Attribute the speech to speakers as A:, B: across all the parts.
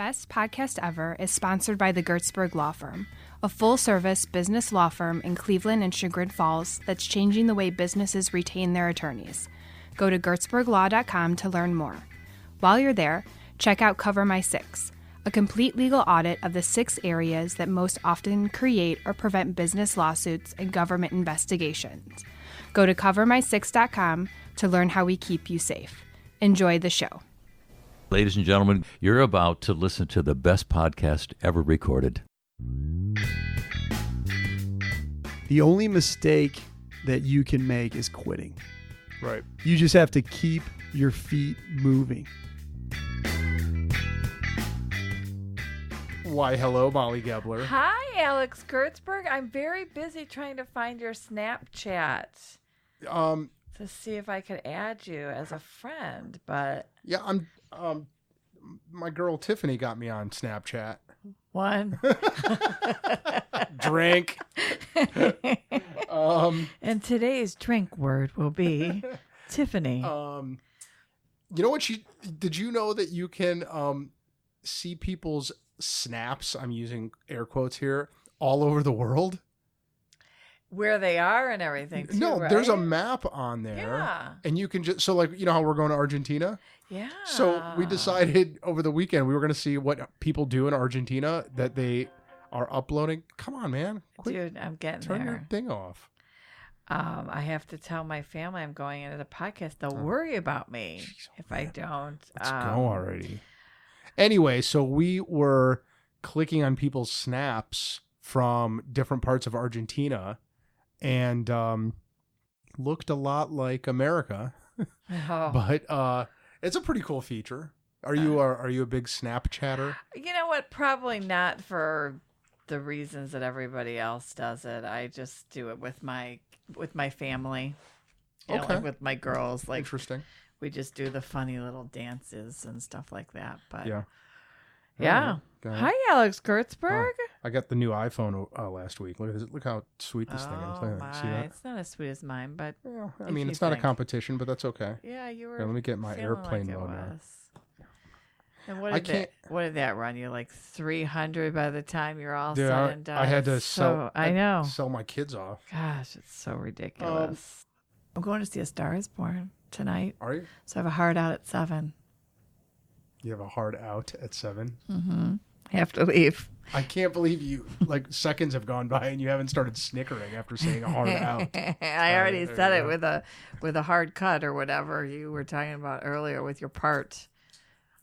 A: Best.Podcast.Ever is sponsored by the Gertzberg Law Firm, a full-service business law firm in Cleveland and Chagrin Falls that's changing the way businesses retain their attorneys. Go to gertzberglaw.com to learn more. While you're there, check out Cover My Six, a complete legal audit of the 6 areas that most often create or prevent business lawsuits and government investigations. Go to covermysix.com to learn how we keep you safe. Enjoy the show.
B: Ladies and gentlemen, you're about to listen to the best podcast ever recorded.
C: The only mistake that you can make is quitting.
D: Right.
C: You just have to keep your feet moving.
D: Why, hello, Molly Gebler.
E: Hi, Alex Gertzberg. I'm very busy trying to find your Snapchat to see if I could add you as a friend, but...
D: Yeah, I'm... my girl Tiffany got me on Snapchat.
E: One.
D: Drink.
E: And today's drink word will be Tiffany.
D: You know what did you know that you can see people's snaps, I'm using air quotes here, all over the world?
E: Where they are and everything too,
D: No,
E: right?
D: there's a map on there.
E: Yeah.
D: And you can just, so like, you know how we're going to Argentina?
E: Yeah.
D: So we decided over the weekend we were going to see what people do in Argentina that they are uploading. Come on, man. Quit,
E: Dude, I'm getting
D: turn
E: there.
D: your thing off.
E: I have to tell my family I'm going into the podcast. They'll worry about me if I don't.
D: Let's go already. Anyway, so we were clicking on people's snaps from different parts of Argentina and looked a lot like America.
E: Oh.
D: But it's a pretty cool feature. Are you a big Snapchatter?
E: You know what? Probably not for the reasons that everybody else does it. I just do it with my family. You know,
D: Okay.
E: like with my girls. Like
D: Interesting.
E: we just do the funny little dances and stuff like that. But
D: Yeah.
E: yeah.
D: Got it.
E: Hi, Alex Gertzberg.
D: I got the new iPhone last week. Look at this. Look how sweet this thing is.
E: Oh
D: Look at that. See
E: my!
D: that?
E: It's not as sweet as mine, but
D: Well, I
E: if
D: mean,
E: you
D: it's not a
E: think.
D: competition, but that's okay.
E: yeah, you were.
D: Here, let me get my
E: feeling
D: airplane
E: like it
D: mode now.
E: was. And what
D: I
E: did that run you? Like 300 by the time you're all
D: Dude,
E: said and done.
D: I had to
E: So, I know.
D: sell my kids off.
E: Gosh, it's so ridiculous. I'm going to see A Star Is Born tonight,
D: Are you?
E: so I have a hard out at 7.
D: You have a hard out at 7.
E: Mm-hmm. I have to leave.
D: I can't believe you. Like seconds have gone by and you haven't started snickering after saying a hard out.
E: I already
D: there
E: said
D: you
E: it
D: go.
E: with a hard cut or whatever you were talking about earlier with your part.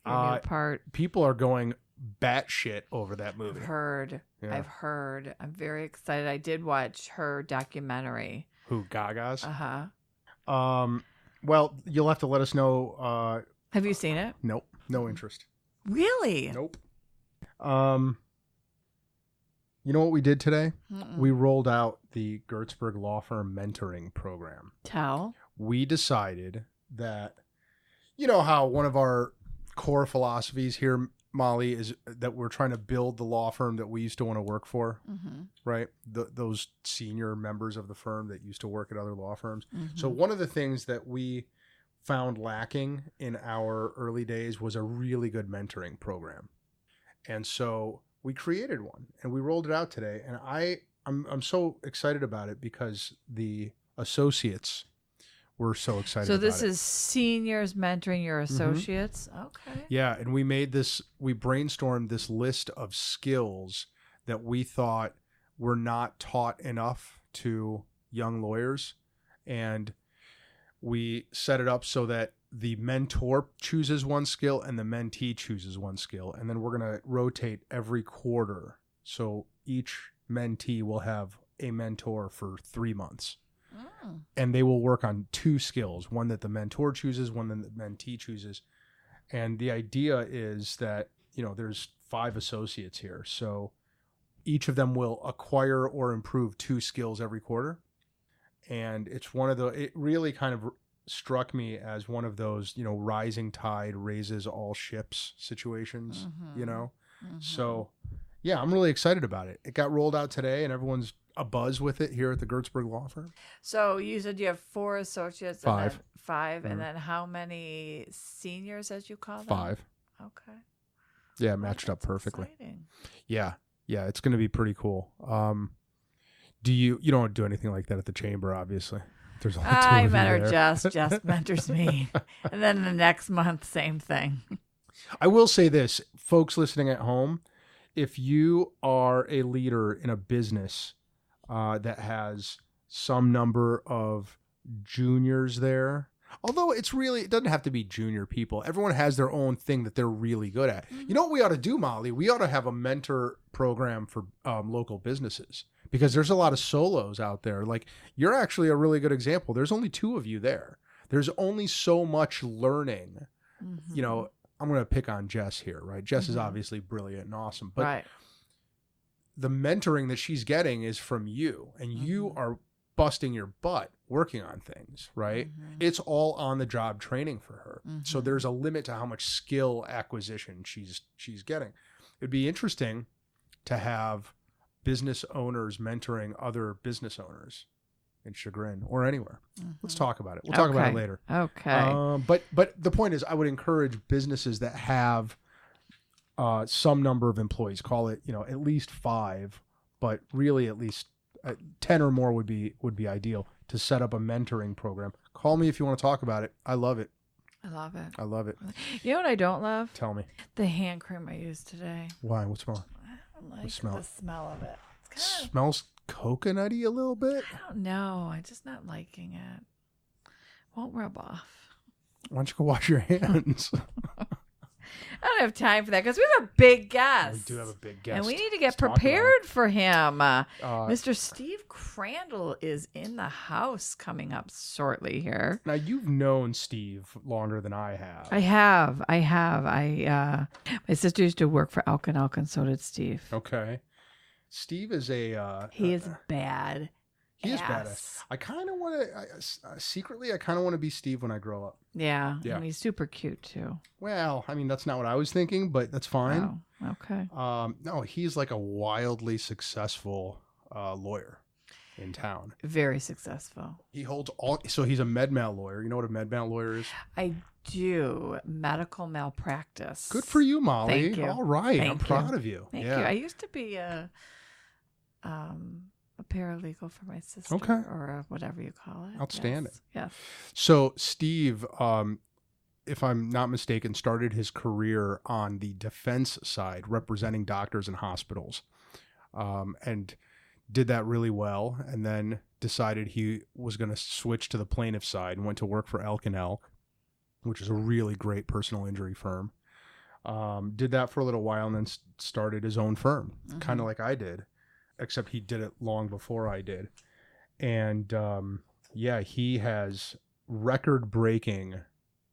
E: Your new part.
D: People are going batshit over that movie.
E: I've heard.
D: Yeah.
E: I've heard. I'm very excited. I did watch her documentary.
D: Who, Gaga's?
E: Uh-huh.
D: Well, you'll have to let us know.
E: Have you seen it?
D: Nope. No interest.
E: Really?
D: Nope. You know what we did today?
E: Mm-mm.
D: We rolled out the Gertzberg Law Firm Mentoring Program.
E: Tell.
D: We decided that, you know how one of our core philosophies here, Molly, is that we're trying to build the law firm that we used to want to work for,
E: Mm-hmm.
D: right? Those senior members of the firm that used to work at other law firms.
E: Mm-hmm.
D: So one of the things that we found lacking in our early days was a really good mentoring program. And so we created one and we rolled it out today. And I'm so excited about it because the associates were so excited
E: So
D: about
E: this
D: it.
E: is seniors mentoring your associates? Okay.
D: Yeah, and we brainstormed this list of skills that we thought were not taught enough to young lawyers. And we set it up so that the mentor chooses one skill and the mentee chooses one skill. And then we're going to rotate every quarter. So each mentee will have a mentor for 3 months.
E: Mm.
D: And they will work on 2 skills, one that the mentor chooses, one that the mentee chooses. And the idea is that, you know, there's 5 associates here. So each of them will acquire or improve 2 skills every quarter. And it's it really kind of struck me as one of those, you know, rising tide raises all ships situations,
E: Mm-hmm.
D: you know?
E: Mm-hmm.
D: So yeah, I'm really excited about it. It got rolled out today and everyone's abuzz with it here at the Gertzberg Law Firm.
E: So you said you have 4 associates.
D: 5.
E: And then 5.
D: Mhm.
E: And then how many seniors, as you call them?
D: 5.
E: Okay.
D: Yeah, matched up perfectly.
E: Exciting.
D: Yeah, it's going to be pretty cool. You don't do anything like that at the chamber, obviously. There's only two
E: I
D: of you
E: mentor
D: there.
E: Jess mentors me. And then the next month, same thing.
D: I will say this, folks listening at home, if you are a leader in a business that has some number of juniors there, although it doesn't have to be junior people. Everyone has their own thing that they're really good at. You know what we ought to do, Molly? We ought to have a mentor program for local businesses, because there's a lot of solos out there. Like, you're actually a really good example. There's only two of you there. There's only so much learning. You know, I'm going to pick on Jess here, right? Jess is obviously brilliant and awesome, but the mentoring that she's getting is from you, and you are busting your butt working on things, right? It's all on the job training for her. So there's a limit to how much skill acquisition she's getting. It'd be interesting to have business owners mentoring other business owners in Chagrin or anywhere. Let's talk about it. We'll talk about it later.
E: Okay.
D: But the point is, I would encourage businesses that have some number of employees, call it, at least 5, but really at least 10 or more would be ideal, to set up a mentoring program. Call me if you want to talk about it. I love it.
E: I love it.
D: I love it.
E: You know what I don't love?
D: Tell me.
E: The hand cream I used today.
D: Why? What's wrong?
E: I don't like the smell of it. It's kind of,
D: Smells coconutty a little bit.
E: I don't know. I'm just not liking it. Won't rub off.
D: Why don't you go wash your hands?
E: I don't have time for that because we have a big guest.
D: We do have a big guest.
E: And we need to get
D: Let's talk
E: prepared for him.
D: about
E: Mr. Steve Crandall is in the house coming up shortly here.
D: Now, you've known Steve longer than I have.
E: I have. My sister used to work for Elkin, so did Steve.
D: Okay. Steve is
E: he is bad.
D: He is badass. I kind of want to, secretly, I kind of want to be Steve when I grow up.
E: Yeah. And he's super cute too.
D: Well, I mean, that's not what I was thinking, but that's fine.
E: Oh, okay.
D: No, he's like a wildly successful lawyer in town.
E: Very successful.
D: He holds so he's a med mal lawyer. You know what a med mal lawyer is?
E: I do. Medical malpractice.
D: Good for you, Molly.
E: Thank you.
D: All right.
E: Thank
D: I'm
E: you.
D: proud of you.
E: Thank you. I used to be a paralegal for my sister, or whatever you call it.
D: Outstanding.
E: Yes.
D: So Steve, if I'm not mistaken, started his career on the defense side, representing doctors and hospitals, and did that really well, and then decided he was going to switch to the plaintiff side and went to work for Elk & Elk, which is a really great personal injury firm. Did that for a little while and then started his own firm, kind of like I did, except he did it long before I did. And he has record-breaking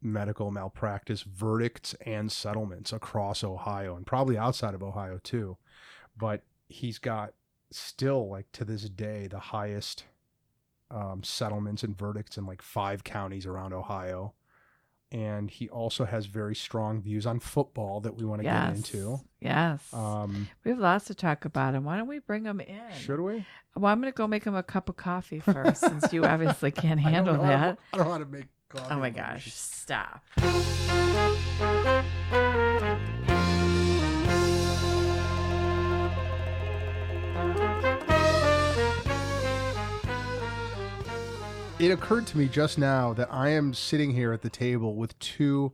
D: medical malpractice verdicts and settlements across Ohio, and probably outside of Ohio too. But he's got still, like, to this day, the highest settlements and verdicts in like 5 counties around Ohio. And he also has very strong views on football that we want to get into.
E: Yes. We have lots to talk about him. Why don't we bring him in?
D: Should we?
E: Well, I'm going to go make him a cup of coffee first, since you obviously can't handle that.
D: I don't know how to make coffee.
E: Oh my gosh, stop.
D: It occurred to me just now that I am sitting here at the table with 2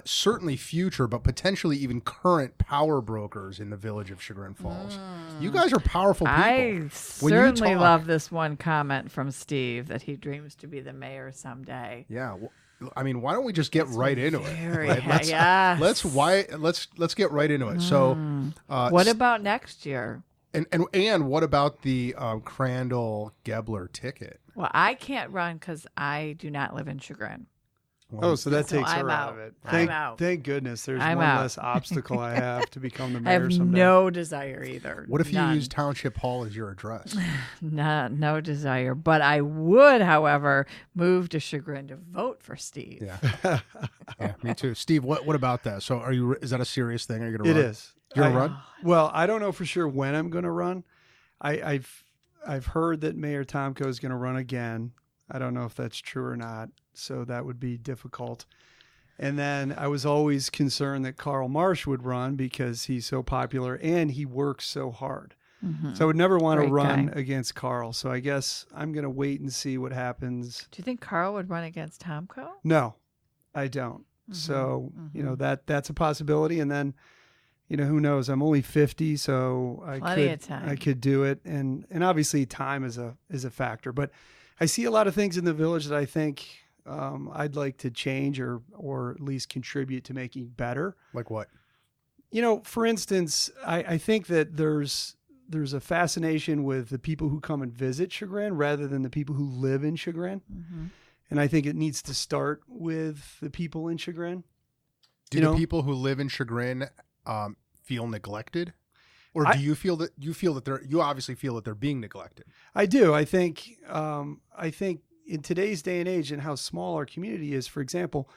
D: certainly future, but potentially even current power brokers in the village of Chagrin Falls. You guys are powerful people.
E: I certainly love this one comment from Steve that he dreams to be the mayor someday.
D: Yeah. I mean, why don't we just get right into it? Right? Let's get right into it. So,
E: what about next year?
D: And what about the Crandall Gebler ticket?
E: Well, I can't run because I do not live in Chagrin.
C: Well, so that takes her out of it. Thank goodness there's one less obstacle I have to become the mayor
E: someday. I have no desire either.
D: What if you use Township Hall as your address?
E: No desire. But I would, however, move to Chagrin to vote for Steve.
D: Yeah, yeah, me too. Steve, what about that? So is that a serious thing? Are you going to run?
C: It is.
D: You're going to run?
C: Well, I don't know for sure when I'm going to run. I've heard that Mayor Tomko is going to run again. I don't know if that's true or not. So that would be difficult. And then I was always concerned that Carl Marsh would run because he's so popular and he works so hard. Mm-hmm. So I would never want to run against Carl. So I guess I'm going to wait and see what happens.
E: Do you think Carl would run against Tomko?
C: No, I don't. Mm-hmm. So, that's a possibility. And then, who knows? I'm only 50, so I could do it. And obviously time is a factor. But I see a lot of things in the village that I think I'd like to change or at least contribute to making better.
D: Like what?
C: For instance, I think that there's a fascination with the people who come and visit Chagrin rather than the people who live in Chagrin. Mm-hmm. And I think it needs to start with the people in Chagrin.
D: Do the people who live in Chagrin feel neglected? Or do you obviously feel that they're being neglected?
C: I do. I think in today's day and age and how small our community is, for example,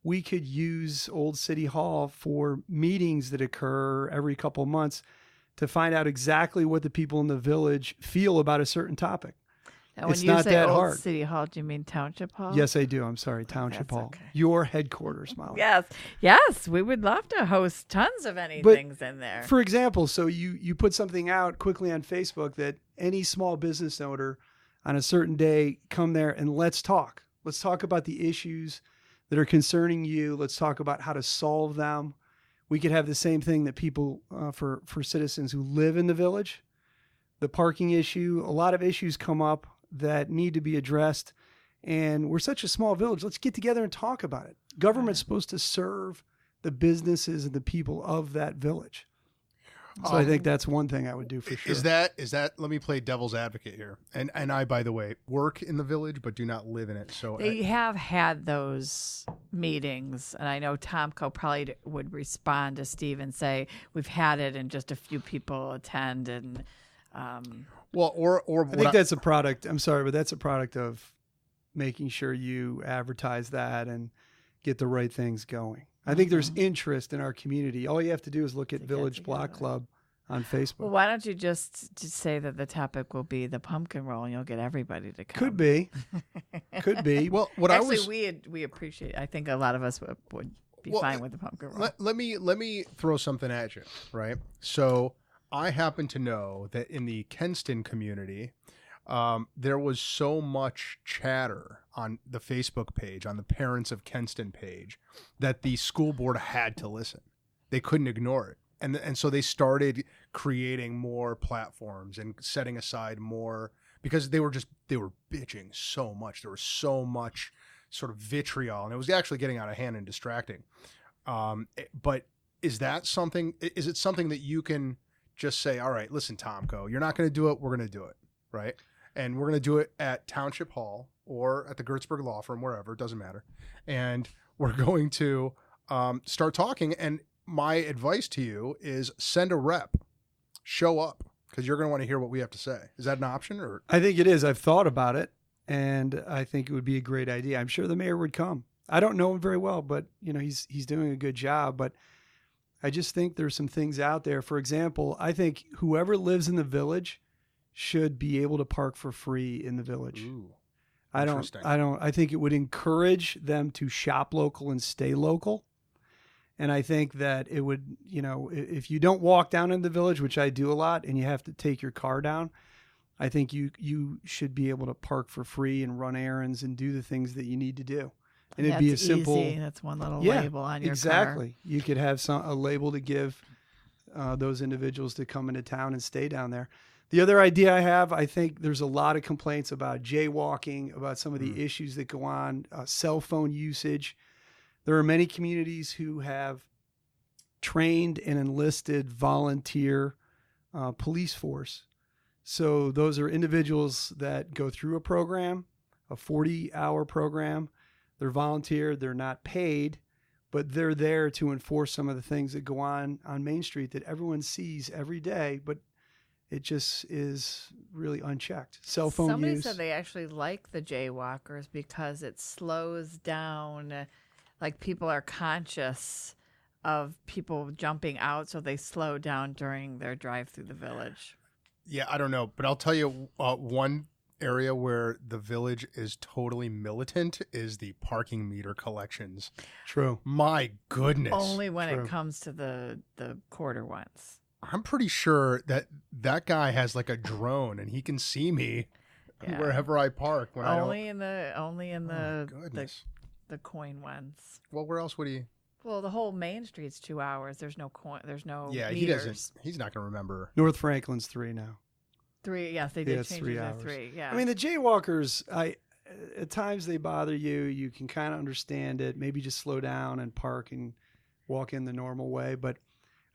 C: we could use Old City Hall for meetings that occur every couple of months to find out exactly what the people in the village feel about a certain topic.
E: Now, when you say Old City Hall, do you mean Township Hall?
C: Yes, I do. I'm sorry, Township Hall. Okay. Your headquarters, Molly.
E: Yes. We would love to host tons of things in there.
C: For example, so you put something out quickly on Facebook that any small business owner on a certain day, come there and let's talk. Let's talk about the issues that are concerning you. Let's talk about how to solve them. We could have the same thing that people, for citizens who live in the village. The parking issue, a lot of issues come up that need to be addressed. And we're such a small village. Let's get together and talk about it. Government's supposed to serve the businesses and the people of that village. So I think that's one thing I would do for sure.
D: Is that, let me play devil's advocate here. And I, by the way, work in the village, but do not live in it. So
E: they have had those meetings. And I know Tomko probably would respond to Steve and say, we've had it and just a few people attend. And,
C: or I think that's a product. I'm sorry, but that's a product of making sure you advertise that and get the right things going. I think there's interest in our community. All you have to do is look at Village Block Club on Facebook.
E: Well, why don't you just say that the topic will be the pumpkin roll and you'll get everybody to come?
C: Could be. Could be.
D: Well,
E: we appreciate. I think a lot of us would be fine with the pumpkin roll.
D: Let me throw something at you, right? So I happen to know that in the Kenston community, there was so much chatter on the Facebook page, on the Parents of Kenston page, that the school board had to listen. They couldn't ignore it. And so they started creating more platforms and setting aside more, because they were bitching so much. There was so much sort of vitriol, and it was actually getting out of hand and distracting. But is it something that you can just say, all right, listen, Tomko, you're not going to do it. We're going to do it. Right. And we're going to do it at Township Hall or at the Gertzberg Law Firm, wherever, it doesn't matter. And we're going to start talking. And my advice to you is send a rep, show up, because you're going to want to hear what we have to say. Is that an option? Or
C: I think it is. I've thought about it, and I think it would be a great idea. I'm sure the mayor would come. I don't know him very well, but he's doing a good job. But I just think there's some things out there. For example, I think whoever lives in the village should be able to park for free in the village.
D: Ooh,
C: I think it would encourage them to shop local and stay local. And I think that it would, if you don't walk down in the village, which I do a lot, and you have to take your car down, I think you should be able to park for free and run errands and do the things that you need to do. And it'd be a simple.
E: Easy. That's one little label on your
C: exactly.
E: car.
C: You could have a label to give those individuals to come into town and stay down there. The other idea I have, I think there's a lot of complaints about jaywalking, about some of the issues that go on, cell phone usage. There are many communities who have trained and enlisted volunteer police force. So those are individuals that go through a program, a 40-hour program. They're volunteer. They're not paid, but they're there to enforce some of the things that go on Main Street that everyone sees every day, but it just is really unchecked. Cell phone
E: Somebody
C: use.
E: Said they actually like the jaywalkers because it slows down. Like people are conscious of people jumping out, so they slow down during their drive through the village.
D: Yeah, I don't know, but I'll tell you one area where the village is totally militant is the parking meter collections.
C: True.
D: My goodness.
E: Only when
C: True.
E: it comes to the quarter ones.
D: I'm pretty sure that guy has like a drone and he can see me
E: Yeah.
D: wherever I park. When
E: Only in the
D: goodness.
E: the coin ones.
D: Well, where else would he?
E: Well, the whole main street's 2 hours. There's no coin. There's no
D: Yeah, he
E: meters.
D: doesn't. He's not going to remember.
C: North Franklin's 3 now.
E: 3. Yes, they
C: Yeah,
E: did
C: it's
E: change
C: 3
E: it to
C: hours.
E: 3. Yeah.
C: I mean, the jaywalkers, at times they bother you. You can kind of understand it. Maybe just slow down and park and walk in the normal way. But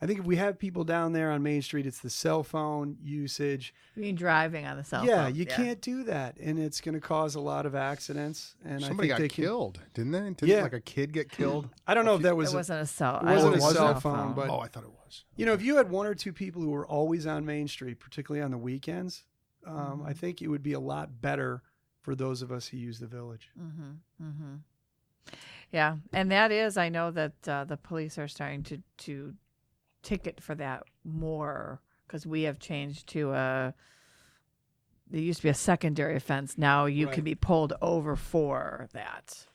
C: I think if we have people down there on Main Street, it's the cell phone usage.
E: you mean driving on the cell
C: Yeah,
E: phone?
C: you can't do that, and it's going to cause a lot of accidents. And
D: Somebody
C: I think
D: got killed, didn't they? Didn't
C: Yeah.
D: like a kid get killed?
C: I don't know if that was
E: It wasn't a cell.
C: it wasn't
E: I
C: a
E: don't know.
C: cell phone, but
D: Oh, I thought it was.
C: if you had 1 or 2 people who were always on Main Street, particularly on the weekends, I think it would be a lot better for those of us who use the village.
E: Mm-hmm. Mm-hmm. Yeah, and that is, I know that the police are starting to ticket for that more because we have changed to there used to be a secondary offense. Now you
C: Right.
E: can be pulled over for that.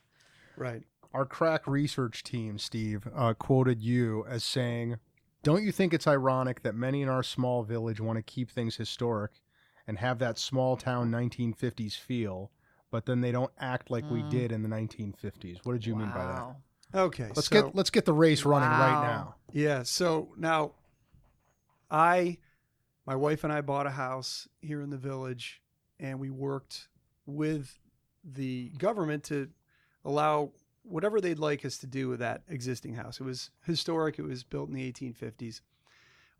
C: Right.
D: Our crack research team, Steve, quoted you as saying, "Don't you think it's ironic that many in our small village want to keep things historic and have that small town 1950s feel, but then they don't act like we did in the 1950s?" What did you mean by that?
E: Wow.
C: Okay.
D: Let's get the race running right
E: Wow.
D: now.
C: Yeah. So now, my wife and I bought a house here in the village, and we worked with the government to allow whatever they'd like us to do with that existing house. It was historic. It was built in the 1850s.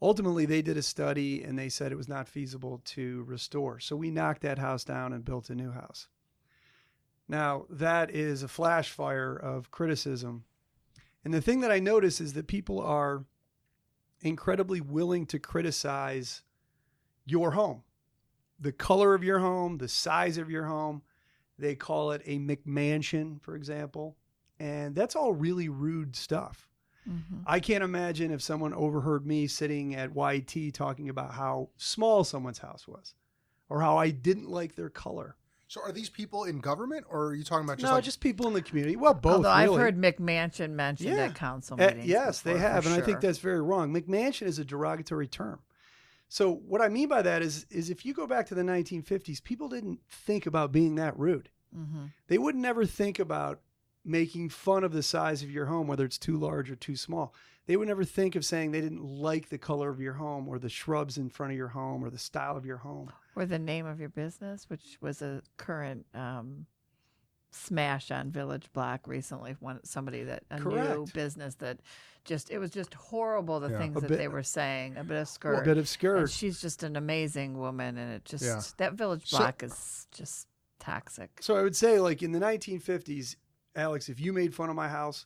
C: Ultimately, they did a study, and they said it was not feasible to restore. So we knocked that house down and built a new house. Now, that is a flash fire of criticism. And the thing that I notice is that people are incredibly willing to criticize your home, the color of your home, the size of your home. They call it a McMansion, for example. And that's all really rude stuff.
E: Mm-hmm.
C: I can't imagine if someone overheard me sitting at YT talking about how small someone's house was or how I didn't like their color.
D: So are these people in government, or are you talking about just
C: No,
D: like...
C: just people in the community. Well, both,
E: Although
C: really.
E: I've heard McMansion mentioned
C: Yeah.
E: at council meetings.
C: Yes, they
E: before,
C: have.
E: for
C: And I think
E: sure.
C: that's very wrong. McMansion is a derogatory term. So what I mean by that is if you go back to the 1950s, people didn't think about being that rude.
E: Mm-hmm.
C: They would never think about making fun of the size of your home, whether it's too large or too small. They would never think of saying they didn't like the color of your home or the shrubs in front of your home or the style of your home.
E: Or the name of your business, which was a current smash on Village Block recently. Somebody that a new
C: Correct.
E: business that it was just horrible. The
D: Yeah.
E: things
C: A
E: that
C: bit-
E: they were saying. A bit of skirt.
C: A bit of
E: And
C: skirt.
E: she's just an amazing woman, and it just
D: Yeah.
E: that Village
D: So-
E: Block is just toxic.
C: So I would say, like in the 1950s, Alex, if you made fun of my house,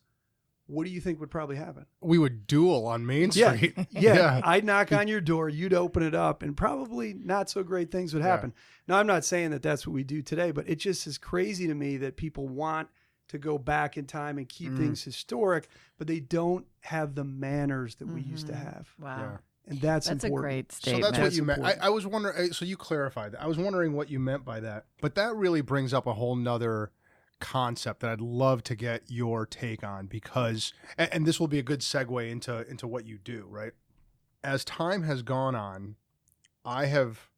C: what do you think would probably happen?
D: We would duel on Main
C: Yeah.
D: Street.
C: Yeah, I'd knock on your door, you'd open it up, and probably not so great things would happen. Now, I'm not saying that that's what we do today, but it just is crazy to me that people want to go back in time and keep things historic, but they don't have the manners that we used to have.
E: Wow,
D: Yeah.
C: And that's
E: that's
C: important.
E: a great
D: So
E: statement.
D: that's what
C: That's
D: you meant.
C: important.
D: I was wondering, so you clarified that. I was wondering what you meant by that. But that really brings up a whole nother concept that I'd love to get your take on, because, and this will be a good segue into what you do, right? As time has gone on, I have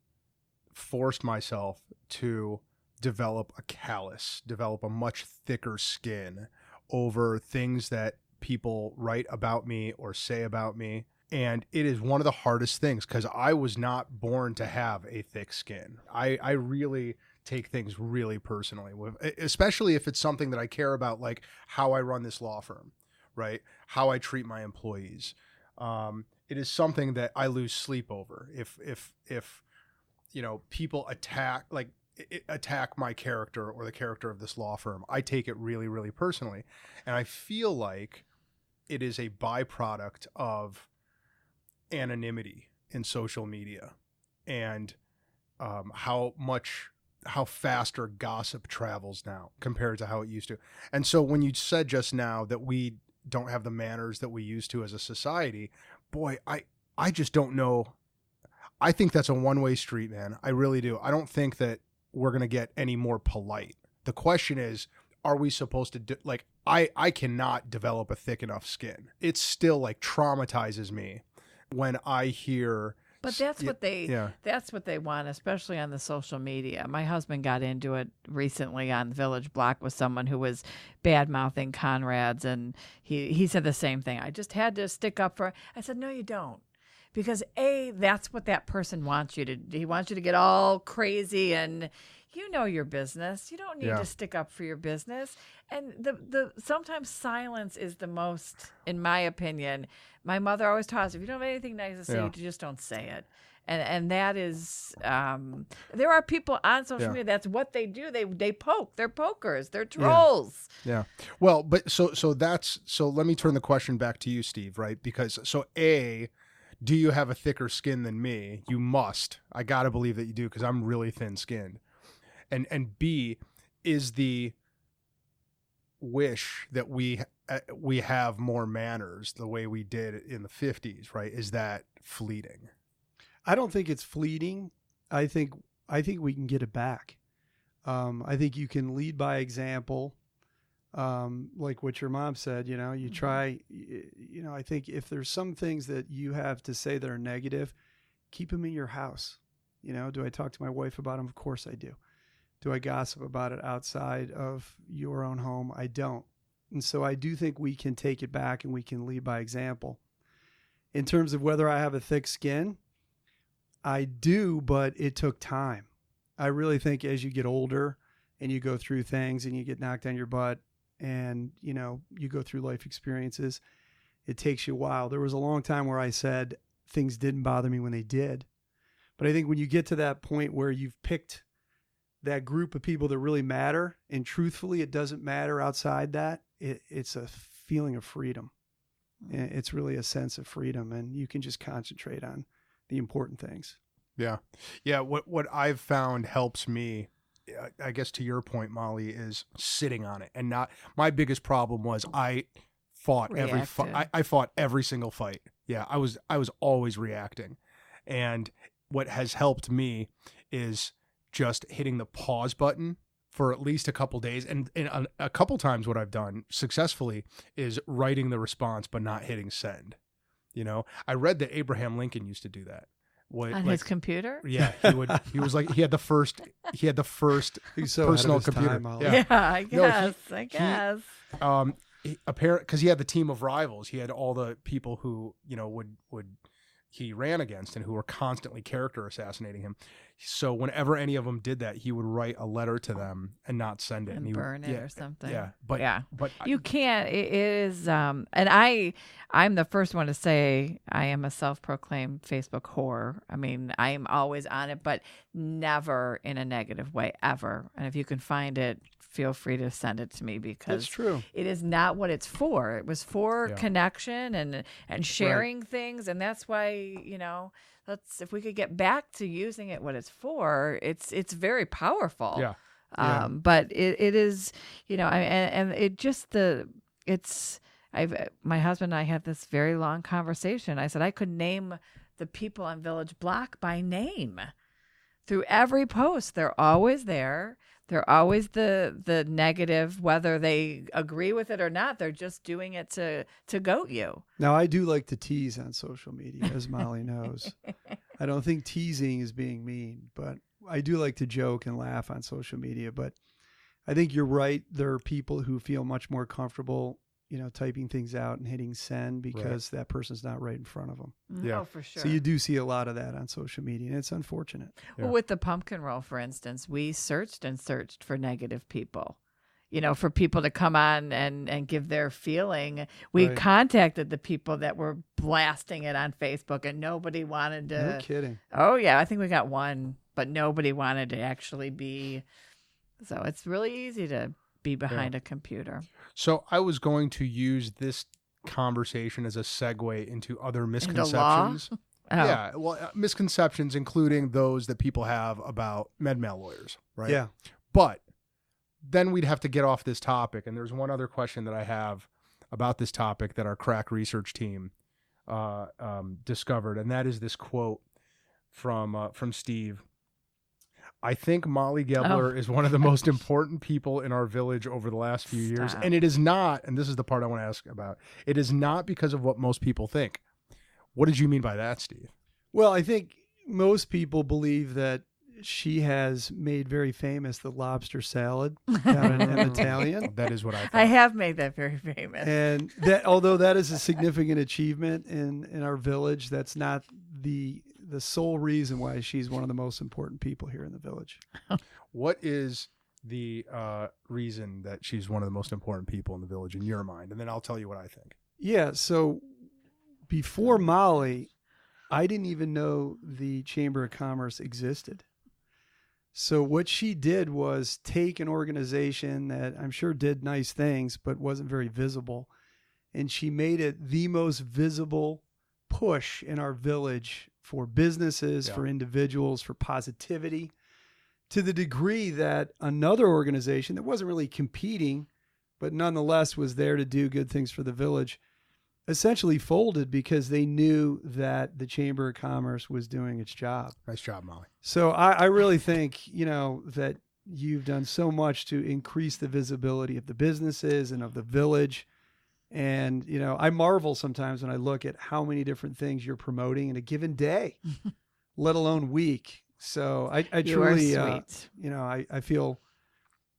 D: forced myself to develop a much thicker skin over things that people write about me or say about me. And it is one of the hardest things because I was not born to have a thick skin. I really take things really personally, especially if it's something that I care about, like how I run this law firm, right? How I treat my employees. It is something that I lose sleep over. If people attack my character or the character of this law firm, I take it really, really personally. And I feel like it is a byproduct of anonymity in social media and how faster gossip travels now compared to how it used to. And so when you said just now that we don't have the manners that we used to as a society, boy, I just don't know. I think that's a one-way street, man. I really do. I don't think that we're going to get any more polite. The question is, are we supposed to do, like, I cannot develop a thick enough skin. It still like traumatizes me when I hear.
E: But that's what they want, especially on the social media. My husband got into it recently on Village Block with someone who was bad-mouthing Conrad's, and he said the same thing. I just had to stick up for. I said, no, you don't. Because that's what that person wants you to do. He wants you to get all crazy, and you know your business. You don't need to stick up for your business. And the sometimes silence is the most, in my opinion. My mother always taught us, if you don't have anything nice to say, you just don't say it. And that is, there are people on social media, that's what they do. They poke. They're pokers. They're trolls.
D: Yeah. Well, but so let me turn the question back to you, Steve, right? Because do you have a thicker skin than me? You must. I got to believe that you do, because I'm really thin-skinned. And B, is the wish that we have more manners the way we did in the 50s, right? Is that fleeting?
C: I don't think it's fleeting. I think we can get it back. I think you can lead by example. Like what your mom said, you try, I think if there's some things that you have to say that are negative, keep them in your house. Do I talk to my wife about them? Of course I do. Do I gossip about it outside of your own home? I don't. And so I do think we can take it back and we can lead by example. In terms of whether I have a thick skin, I do, but it took time. I really think as you get older and you go through things and you get knocked on your butt and, you go through life experiences, it takes you a while. There was a long time where I said things didn't bother me when they did. But I think when you get to that point where you've picked that group of people that really matter, and truthfully, it doesn't matter outside that, it's a feeling of freedom. It's really a sense of freedom, and you can just concentrate on the important things.
D: Yeah. Yeah. What I've found helps me, I guess to your point, Molly, is sitting on it. And my biggest problem was I fought I fought every single fight. Yeah. I was always reacting. And what has helped me is just hitting the pause button for at least a couple days. And a couple times what I've done successfully is writing the response, but not hitting send. I read that Abraham Lincoln used to do that.
E: On his computer?
D: Yeah, he was like, he had the first personal computer.
E: I guess.
D: Because he had the team of rivals. He had all the people who, he ran against and who were constantly character assassinating him. So whenever any of them did that, he would write a letter to them and not send it.
E: And burn it or something.
D: Yeah. But
E: you can't. It is, and I'm the first one to say I am a self-proclaimed Facebook whore. I mean, I'm always on it, but never in a negative way, ever. And if you can find it, feel free to send it to me, because
C: that's true.
E: It is not what it's for. It was for connection and sharing things. And that's why, if we could get back to using it what it's for, it's very powerful.
D: Yeah.
E: But it is, my husband and I had this very long conversation. I said I could name the people on Village Block by name through every post. They're always there. They're always the negative, whether they agree with it or not. They're just doing it to goat you.
C: Now, I do like to tease on social media, as Molly knows. I don't think teasing is being mean, but I do like to joke and laugh on social media. But I think you're right. There are people who feel much more comfortable, typing things out and hitting send because that person's not right in front of them.
D: Yeah.
E: Oh, for sure.
C: So you do see a lot of that on social media, and it's unfortunate.
E: Well, with the pumpkin roll, for instance, we searched for negative people, for people to come on and give their feeling. We contacted the people that were blasting it on Facebook, and nobody wanted to.
C: No kidding.
E: Oh, yeah. I think we got one, but nobody wanted to actually be. So it's really easy to be behind a computer.
D: So I was going to use this conversation as a segue into other misconceptions.
E: Into law? Oh.
D: Yeah, well, misconceptions, including those that people have about med mal lawyers, right?
C: Yeah.
D: But then we'd have to get off this topic. And there's one other question that I have about this topic that our crack research team discovered. And that is this quote from Steve. I think Molly Gebler is one of the most important people in our village over the last few years. And it is not, and this is the part I want to ask about, it is not because of what most people think. What did you mean by that, Steve?
C: Well, I think most people believe that she has made very famous the lobster salad down in Italian.
D: That is what I thought.
E: I have made that very famous.
C: And that, although that is a significant achievement in our village, that's not the sole reason why she's one of the most important people here in the village.
D: What is the reason that she's one of the most important people in the village in your mind? And then I'll tell you what I think.
C: Yeah. So before Molly, I didn't even know the Chamber of Commerce existed. So what she did was take an organization that I'm sure did nice things, but wasn't very visible. And she made it the most visible push in our village for businesses, for individuals, for positivity, to the degree that another organization that wasn't really competing, but nonetheless was there to do good things for the village, essentially folded because they knew that the Chamber of Commerce was doing its job.
D: Nice job, Molly.
C: So I really think, that you've done so much to increase the visibility of the businesses and of the village. And, I marvel sometimes when I look at how many different things you're promoting in a given day, let alone week. So I truly, I feel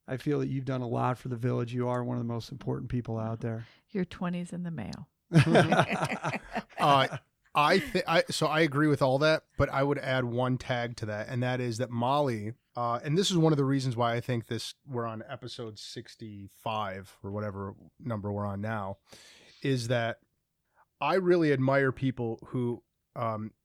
C: that you've done a lot for the village. You are one of the most important people out there.
E: Your 20's in the mail.
D: So I agree with all that, but I would add one tag to that, and that is that Molly, and this is one of the reasons why I think we're on episode 65 or whatever number we're on now, is that I really admire people who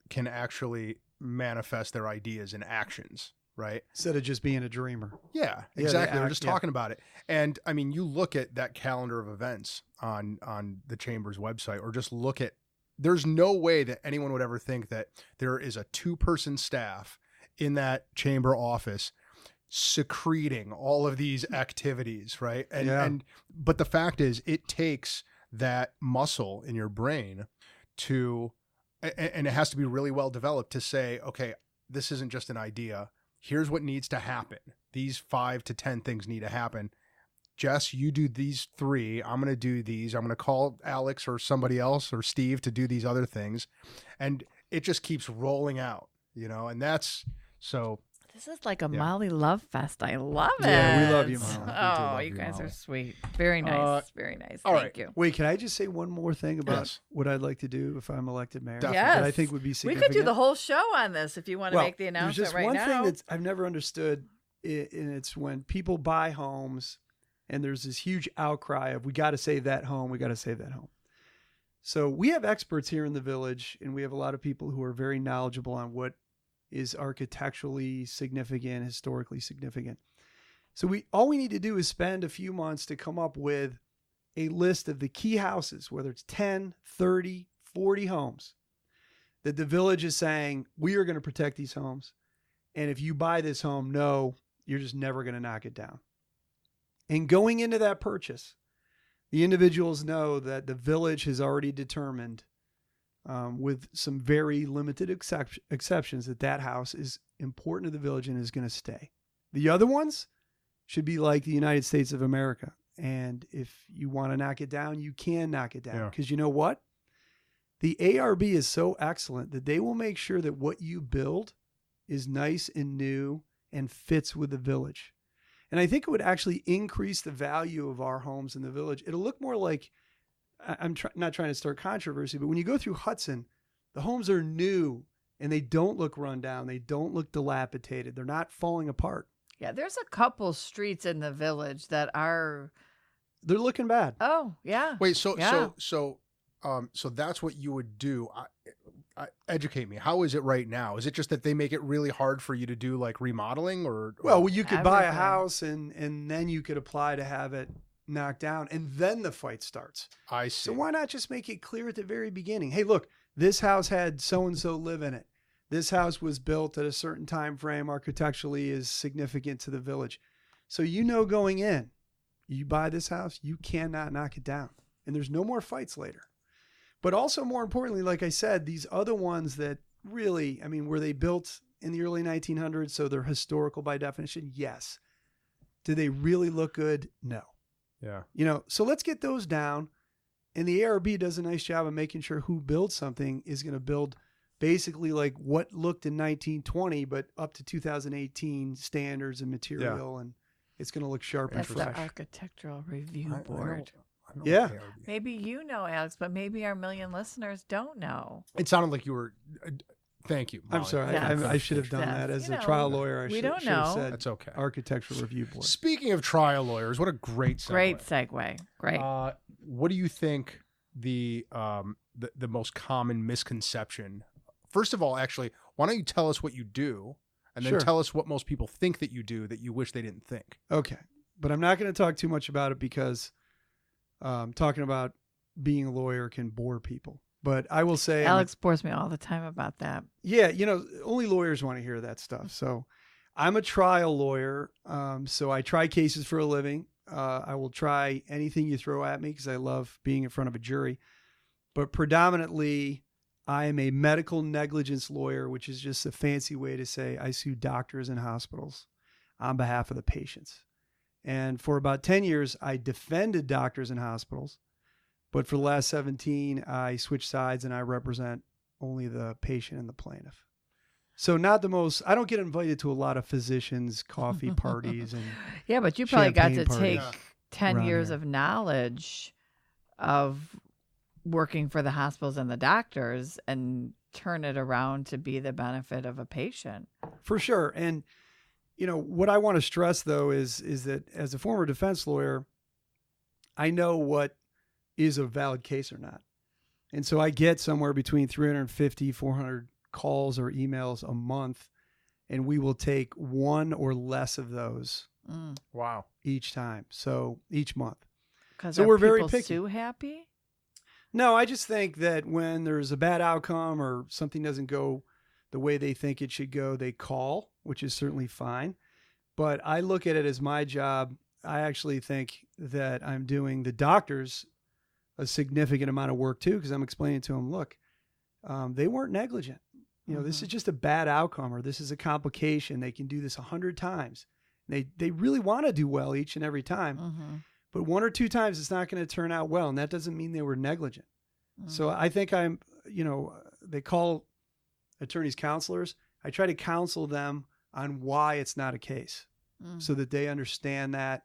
D: can actually manifest their ideas in actions. Right.
C: Instead of just being a dreamer.
D: Yeah, exactly. We're just talking about it. And I mean, you look at that calendar of events on the Chamber's website, or just look at, there's no way that anyone would ever think that there is a 2-person staff in that Chamber office secreting all of these activities. Right. But the fact is, it takes that muscle in your brain and it has to be really well developed to say, okay, this isn't just an idea. Here's what needs to happen. These 5 to 10 things need to happen. Jess, you do these 3. I'm going to do these. I'm going to call Alex or somebody else or Steve to do these other things. And it just keeps rolling out, and that's so.
E: This is like a Molly love fest. I love it.
C: Yeah, we love you, Molly.
E: Oh, you guys are sweet. Very nice. Very nice. Thank you.
C: Wait, can I just say one more thing about what I'd like to do if I'm elected mayor?
E: Yes.
C: That I think would be significant.
E: We could do the whole show on this if you want to make the announcement right now.
C: There's just one thing that I've never understood, and it's when people buy homes and there's this huge outcry of, we got to save that home. We got to save that home. So we have experts here in the village, and we have a lot of people who are very knowledgeable on what is architecturally significant, historically significant. So all we need to do is spend a few months to come up with a list of the key houses, whether it's 10, 30, 40 homes, that the village is saying, we are going to protect these homes. And if you buy this home, no, you're just never going to knock it down. And going into that purchase, the individuals know that the village has already determined, with some very limited exceptions, that house is important to the village and is going to stay. The other ones should be like the United States of America. And if you want to knock it down, you can knock it down. Because you know what? The ARB is so excellent that they will make sure that what you build is nice and new and fits with the village. And I think it would actually increase the value of our homes in the village. It'll look more like, I'm not trying to start controversy, but when you go through Hudson, the homes are new and they don't look run down. They don't look dilapidated. They're not falling apart.
E: Yeah, there's a couple streets in the village that are.
C: They're looking bad.
E: Oh, yeah.
D: Wait, so that's what you would do. Educate me. How is it right now? Is it just that they make it really hard for you to do like remodeling or?
C: Well, you could buy a house and then you could apply to have it knocked down, and then the fight starts.
D: I see.
C: So why not just make it clear at the very beginning? Hey, look, this house had so-and-so live in it. This house was built at a certain time frame, architecturally is significant to the village. So going in, you buy this house, you cannot knock it down. And there's no more fights later. But also more importantly, like I said, these other ones that really, were they built in the early 1900s, so they're historical by definition? Yes. Do they really look good? No.
D: Yeah.
C: So let's get those down. And the ARB does a nice job of making sure who builds something is going to build basically like what looked in 1920, but up to 2018 standards and material, and it's going to look sharp and
E: That's
C: fresh.
E: the Architectural Review Board.
D: I don't
C: Yeah.
D: know ARB.
E: Maybe you know, Alex, but maybe our million listeners don't know.
D: It sounded like you were. Thank you, Molly.
C: I'm sorry.
E: Yes.
C: I should have done
E: Yes.
C: that as
E: You
C: a
E: know,
C: trial lawyer.
E: we
C: should
E: don't
C: have
E: know.
C: said
D: That's okay.
C: Architectural Review Board.
D: Speaking of trial lawyers, what a great segue.
E: Great segue. Great.
D: What do you think the most common misconception? First of all, actually, why don't you tell us what you do, and then
C: Sure.
D: tell us what most people think that you do that you wish they didn't think.
C: Okay. But I'm not going to talk too much about it because talking about being a lawyer can bore people. But I will say,
E: Alex bores me all the time about that.
C: yeah, only lawyers want to hear that stuff. So I'm a trial lawyer. So I try cases for a living. I will try anything you throw at me because I love being in front of a jury. But predominantly, I am a medical negligence lawyer, which is just a fancy way to say I sue doctors and hospitals on behalf of the patients. And for about 10 years, I defended doctors and hospitals. But for the last 17, I switched sides and I represent only the patient and the plaintiff. So not the most, I don't get invited to a lot of physicians' coffee parties. And
E: Yeah, but you probably got to
C: champagne
E: take
C: parties
E: 10
C: around
E: years
C: here.
E: of knowledge of working for the hospitals and the doctors and turn it around to be the benefit of a patient.
C: For sure. And, what I want to stress, though, is that as a former defense lawyer, I know what is a valid case or not. And so I get somewhere between 350, 400 calls or emails a month, and we will take one or less of those
D: Wow.
C: each time. So each month.
E: Because
C: So we're very
E: people
C: picky.
E: sue happy?
C: No, I just think that when there's a bad outcome or something doesn't go the way they think it should go, they call, which is certainly fine. But I look at it as my job. I actually think that I'm doing the doctors a significant amount of work too, because I'm explaining to them, look, they weren't negligent. This is just a bad outcome, or this is a complication. They can do this 100 times. They really want to do well each and every time.
E: Mm-hmm.
C: But one or two times it's not going to turn out well. And that doesn't mean they were negligent. So I think I'm, they call attorneys counselors. I try to counsel them on why it's not a case so that they understand that,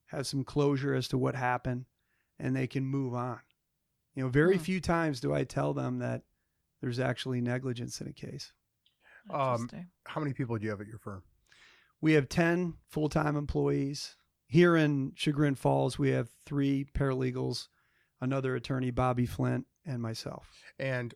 C: have some closure as to what happened, and they can move on. Very few times do I tell them that there's actually negligence in a case.
E: Interesting.
D: How many people do you have at your firm?
C: We have 10 full-time employees. Here in Chagrin Falls, we have 3 paralegals, another attorney, Bobby Flint, and myself.
D: And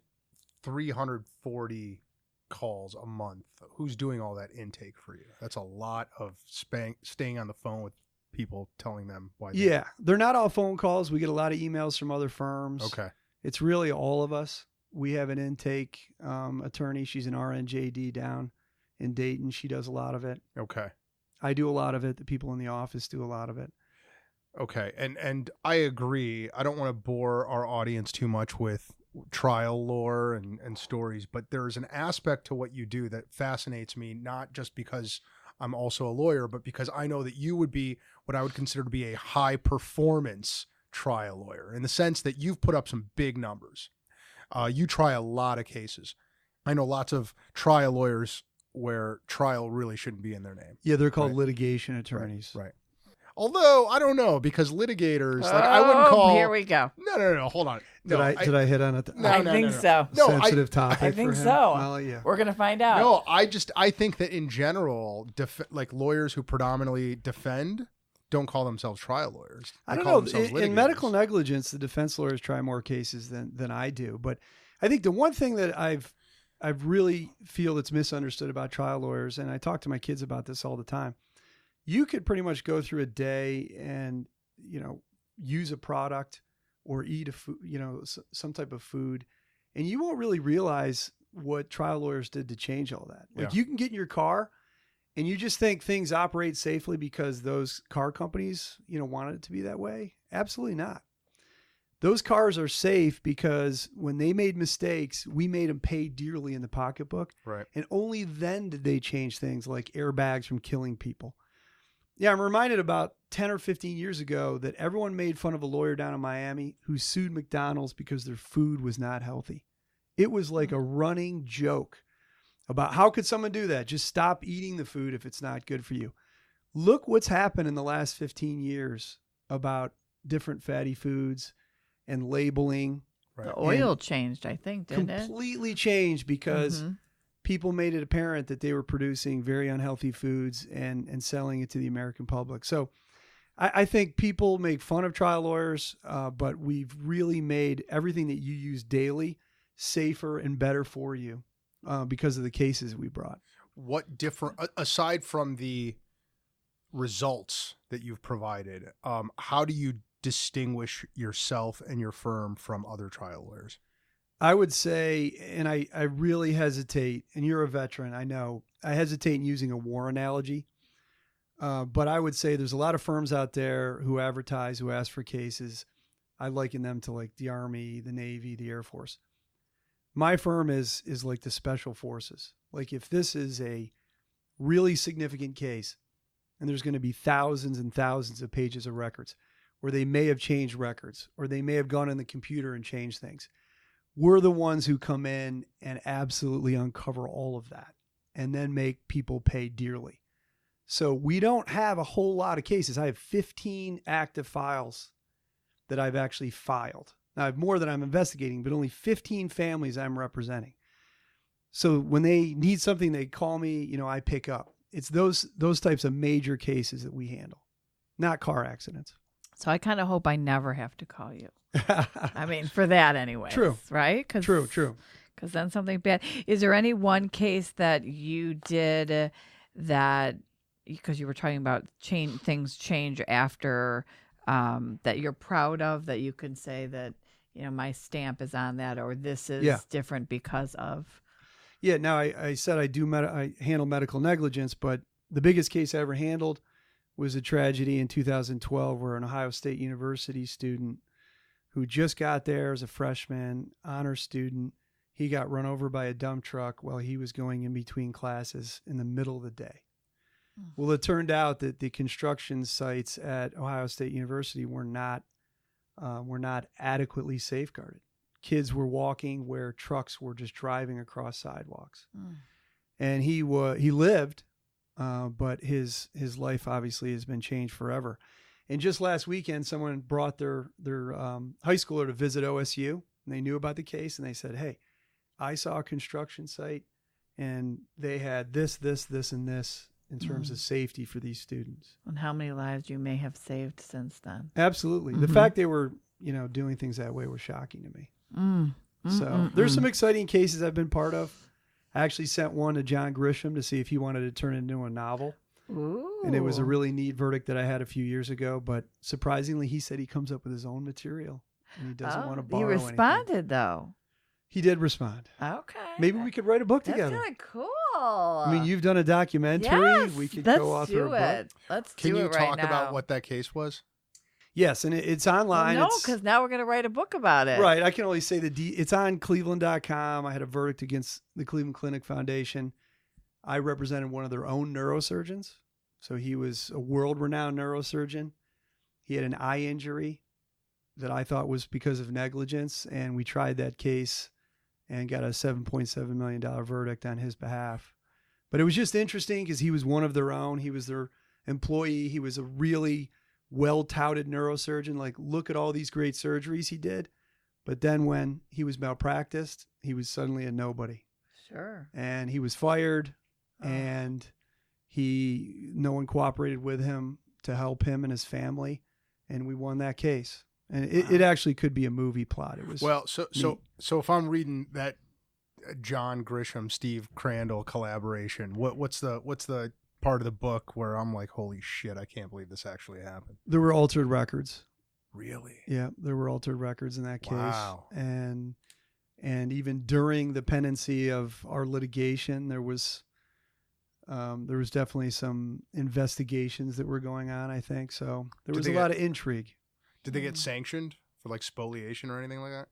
D: 340 calls a month. Who's doing all that intake for you? That's a lot of staying on the phone with people, telling them why.
C: Yeah, they're not all phone calls. We get a lot of emails from other firms.
D: Okay.
C: It's really all of us. We have an intake attorney. She's an RNJD down in Dayton. She does a lot of it.
D: Okay.
C: I do a lot of it. The people in the office do a lot of it.
D: Okay. And I agree. I don't want to bore our audience too much with trial lore and stories, but there's an aspect to what you do that fascinates me, not just because I'm also a lawyer, but because I know that you would be what I would consider to be a high performance trial lawyer, in the sense that you've put up some big numbers. You try a lot of cases. I know lots of trial lawyers where trial really shouldn't be in their name.
C: Yeah, they're called
D: Right.
C: litigation attorneys.
D: Right. Although I don't know, because litigators, like I wouldn't call.
E: Here we go.
D: No. Hold on.
C: Did I hit on it?
D: No,
E: I
D: no,
E: think
D: no, no.
E: so.
D: No,
C: sensitive topic.
E: I think
C: for him?
E: so.
C: Well, yeah.
E: We're gonna find out.
D: No, I think that in general, like lawyers who predominantly defend don't call themselves trial lawyers.
C: I
D: They
C: don't
D: call
C: know.
D: themselves
C: In
D: litigators.
C: medical negligence, the defense lawyers try more cases than I do. But I think the one thing that I've really feel that's misunderstood about trial lawyers, and I talk to my kids about this all the time. You could pretty much go through a day and, use a product or eat a food, some type of food, and you won't really realize what trial lawyers did to change all that. Like you can get in your car and you just think things operate safely because those car companies, wanted it to be that way. Absolutely not. Those cars are safe because when they made mistakes, we made them pay dearly in the pocketbook.
D: Right.
C: And only then did they change things like airbags from killing people. Yeah, I'm reminded about 10 or 15 years ago that everyone made fun of a lawyer down in Miami who sued McDonald's because their food was not healthy. It was like a running joke about how could someone do that? Just stop eating the food if it's not good for you. Look what's happened in the last 15 years about different fatty foods and labeling.
D: Right.
E: The oil changed, I think, didn't it?
C: Completely changed because people made it apparent that they were producing very unhealthy foods and selling it to the American public. So I think people make fun of trial lawyers, but we've really made everything that you use daily safer and better for you because of the cases we brought.
D: What different, aside from the results that you've provided, how do you distinguish yourself and your firm from other trial lawyers?
C: I would say, and I really hesitate, and you're a veteran, I know, I hesitate in using a war analogy, but I would say there's a lot of firms out there who advertise, who ask for cases. I liken them to like the Army, the Navy, the Air Force. My firm is like the Special Forces. Like if this is a really significant case, and there's going to be thousands and thousands of pages of records, where they may have changed records, or they may have gone in the computer and changed things. We're the ones who come in and absolutely uncover all of that and then make people pay dearly. So we don't have a whole lot of cases. I have 15 active files that I've actually filed. Now I have more that I'm investigating, but only 15 families I'm representing. So when they need something, they call me, I pick up. It's those types of major cases that we handle, not car accidents.
E: So I kind of hope I never have to call you. I mean, for that anyway.
C: True.
E: Right?
C: True.
E: Because then something bad. Is there any one case that you did that, because you were talking about things change after, that you're proud of, that you can say that, my stamp is on that, or this is different because of?
C: Yeah. Now I said I handle medical negligence, but the biggest case I ever handled was a tragedy in 2012 where an Ohio State University student who just got there as a freshman, honor student, he got run over by a dump truck while he was going in between classes in the middle of the day. Well, it turned out that the construction sites at Ohio State University were not adequately safeguarded. Kids were walking where trucks were just driving across sidewalks. And he lived, but his life obviously has been changed forever. And just last weekend, someone brought their high schooler to visit OSU, and they knew about the case, and they said, "Hey, I saw a construction site, and they had this, and this in terms of safety for these students."
E: And how many lives you may have saved since then.
C: Absolutely. The fact they were, doing things that way was shocking to me. So there's some exciting cases I've been part of. I actually sent one to John Grisham to see if he wanted to turn it into a novel.
E: Ooh.
C: And it was a really neat verdict that I had a few years ago. But surprisingly, he said he comes up with his own material and he doesn't want to borrow anything.
E: He responded, though.
C: He did respond.
E: Okay.
C: Maybe we could write a book together.
E: That's kind of cool.
C: I mean, you've done a documentary.
E: Yes,
C: we could
E: let's
C: co-author
E: do
C: a book.
E: it. Let's
D: Can
E: do
D: you
E: it right
D: talk
E: now.
D: about what that case was?
C: Yes, and it's online.
E: Well, no, because now we're going to write a book about it.
C: Right. I can only say it's on cleveland.com. I had a verdict against the Cleveland Clinic Foundation. I represented one of their own neurosurgeons. So he was a world-renowned neurosurgeon. He had an eye injury that I thought was because of negligence, and we tried that case and got a $7.7 million verdict on his behalf. But it was just interesting because he was one of their own. He was their employee. He was a really well-touted neurosurgeon. Like, look at all these great surgeries he did. But then when he was malpracticed, he was suddenly a nobody.
E: Sure.
C: And he was fired, and no one cooperated with him to help him and his family, and we won that case. And it actually could be a movie plot. It was
D: so if I'm reading that John Grisham, Steve Crandall collaboration, what's the part of the book where I'm like, holy shit, I can't believe this actually happened?
C: There were altered records.
D: Really?
C: Yeah, there were altered records in that case.
D: Wow.
C: And even during the pendency of our litigation, there was definitely some investigations that were going on, I think. So there was a lot of intrigue.
D: Did they get sanctioned for like spoliation or anything like that?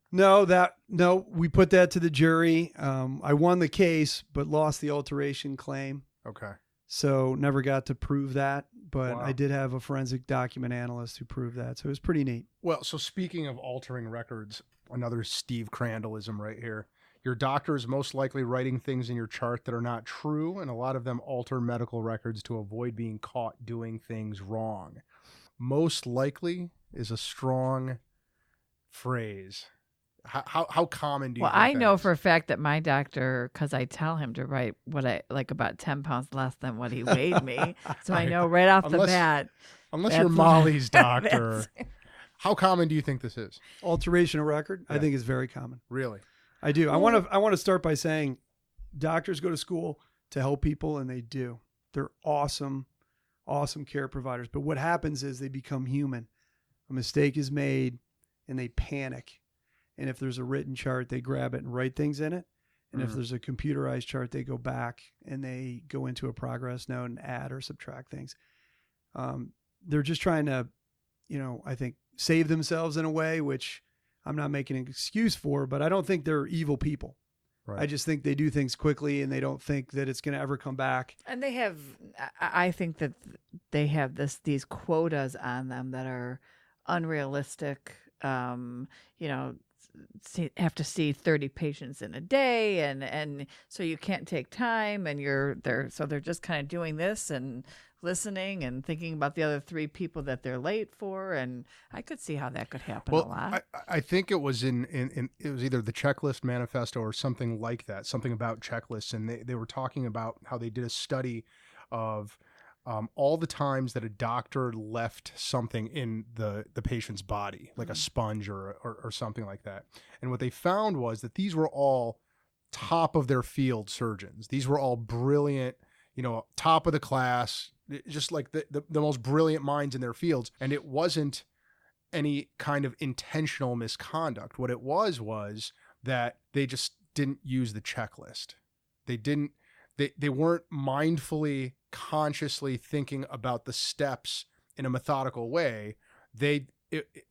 C: No, we put that to the jury. I won the case, but lost the alteration claim.
D: Okay.
C: So never got to prove that, but
D: Wow.
C: I did have a forensic document analyst who proved that. So it was pretty neat.
D: Well, so speaking of altering records, another Steve Crandallism right here. Your doctor is most likely writing things in your chart that are not true, and a lot of them alter medical records to avoid being caught doing things wrong. Most likely is a strong phrase. How common do you
E: Well,
D: think
E: I
D: that
E: know
D: is?
E: for a fact that my doctor, because I tell him to write what I like about 10 pounds less than what he weighed me. So I know right off the bat.
D: Unless you're
E: that's-
D: Molly's doctor. How common do you think this is?
C: Alteration of record, I
D: Yeah.
C: think is very common.
D: Really?
C: I do. I want to start by saying doctors go to school to help people, and they do. They're awesome care providers. But what happens is they become human. A mistake is made, and they panic. And if there's a written chart, they grab it and write things in it. And if there's a computerized chart, they go back and they go into a progress note and add or subtract things. They're just trying to, I think, save themselves in a way, which I'm not making an excuse for, but I don't think they're evil people.
D: Right.
C: I just think they do things quickly and they don't think that it's going to ever come back.
E: And they have, I think that they have these quotas on them that are unrealistic. Have to see 30 patients in a day, and so you can't take time, and they're just kind of doing this and listening and thinking about the other 3 people that they're late for, and I could see how that could happen a lot.
D: I think it was in it was either the checklist manifesto or something like that, something about checklists, and they were talking about how they did a study of all the times that a doctor left something in the patient's body, like a sponge or something like that. And what they found was that these were all top of their field surgeons. These were all brilliant, top of the class, just like the most brilliant minds in their fields. And it wasn't any kind of intentional misconduct. What it was that they just didn't use the checklist. They weren't mindfully, consciously thinking about the steps in a methodical way.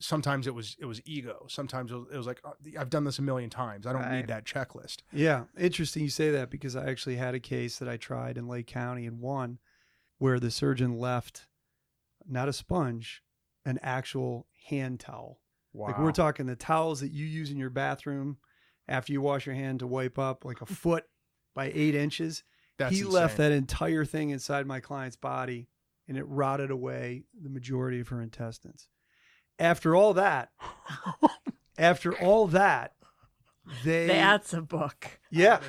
D: Sometimes it was ego. Sometimes it was like, oh, I've done this a million times. I don't need that checklist.
C: Yeah. Interesting you say that, because I actually had a case that I tried in Lake County and won, where the surgeon left not a sponge, an actual hand towel.
D: Wow.
C: Like, we're talking the towels that you use in your after you wash your hand to wipe up, like a foot by 8 inches.
D: That's
C: he left
D: insane.
C: that entire thing inside my client's body, and it rotted away the majority of her intestines. After all that,
E: That's a book.
C: Yeah,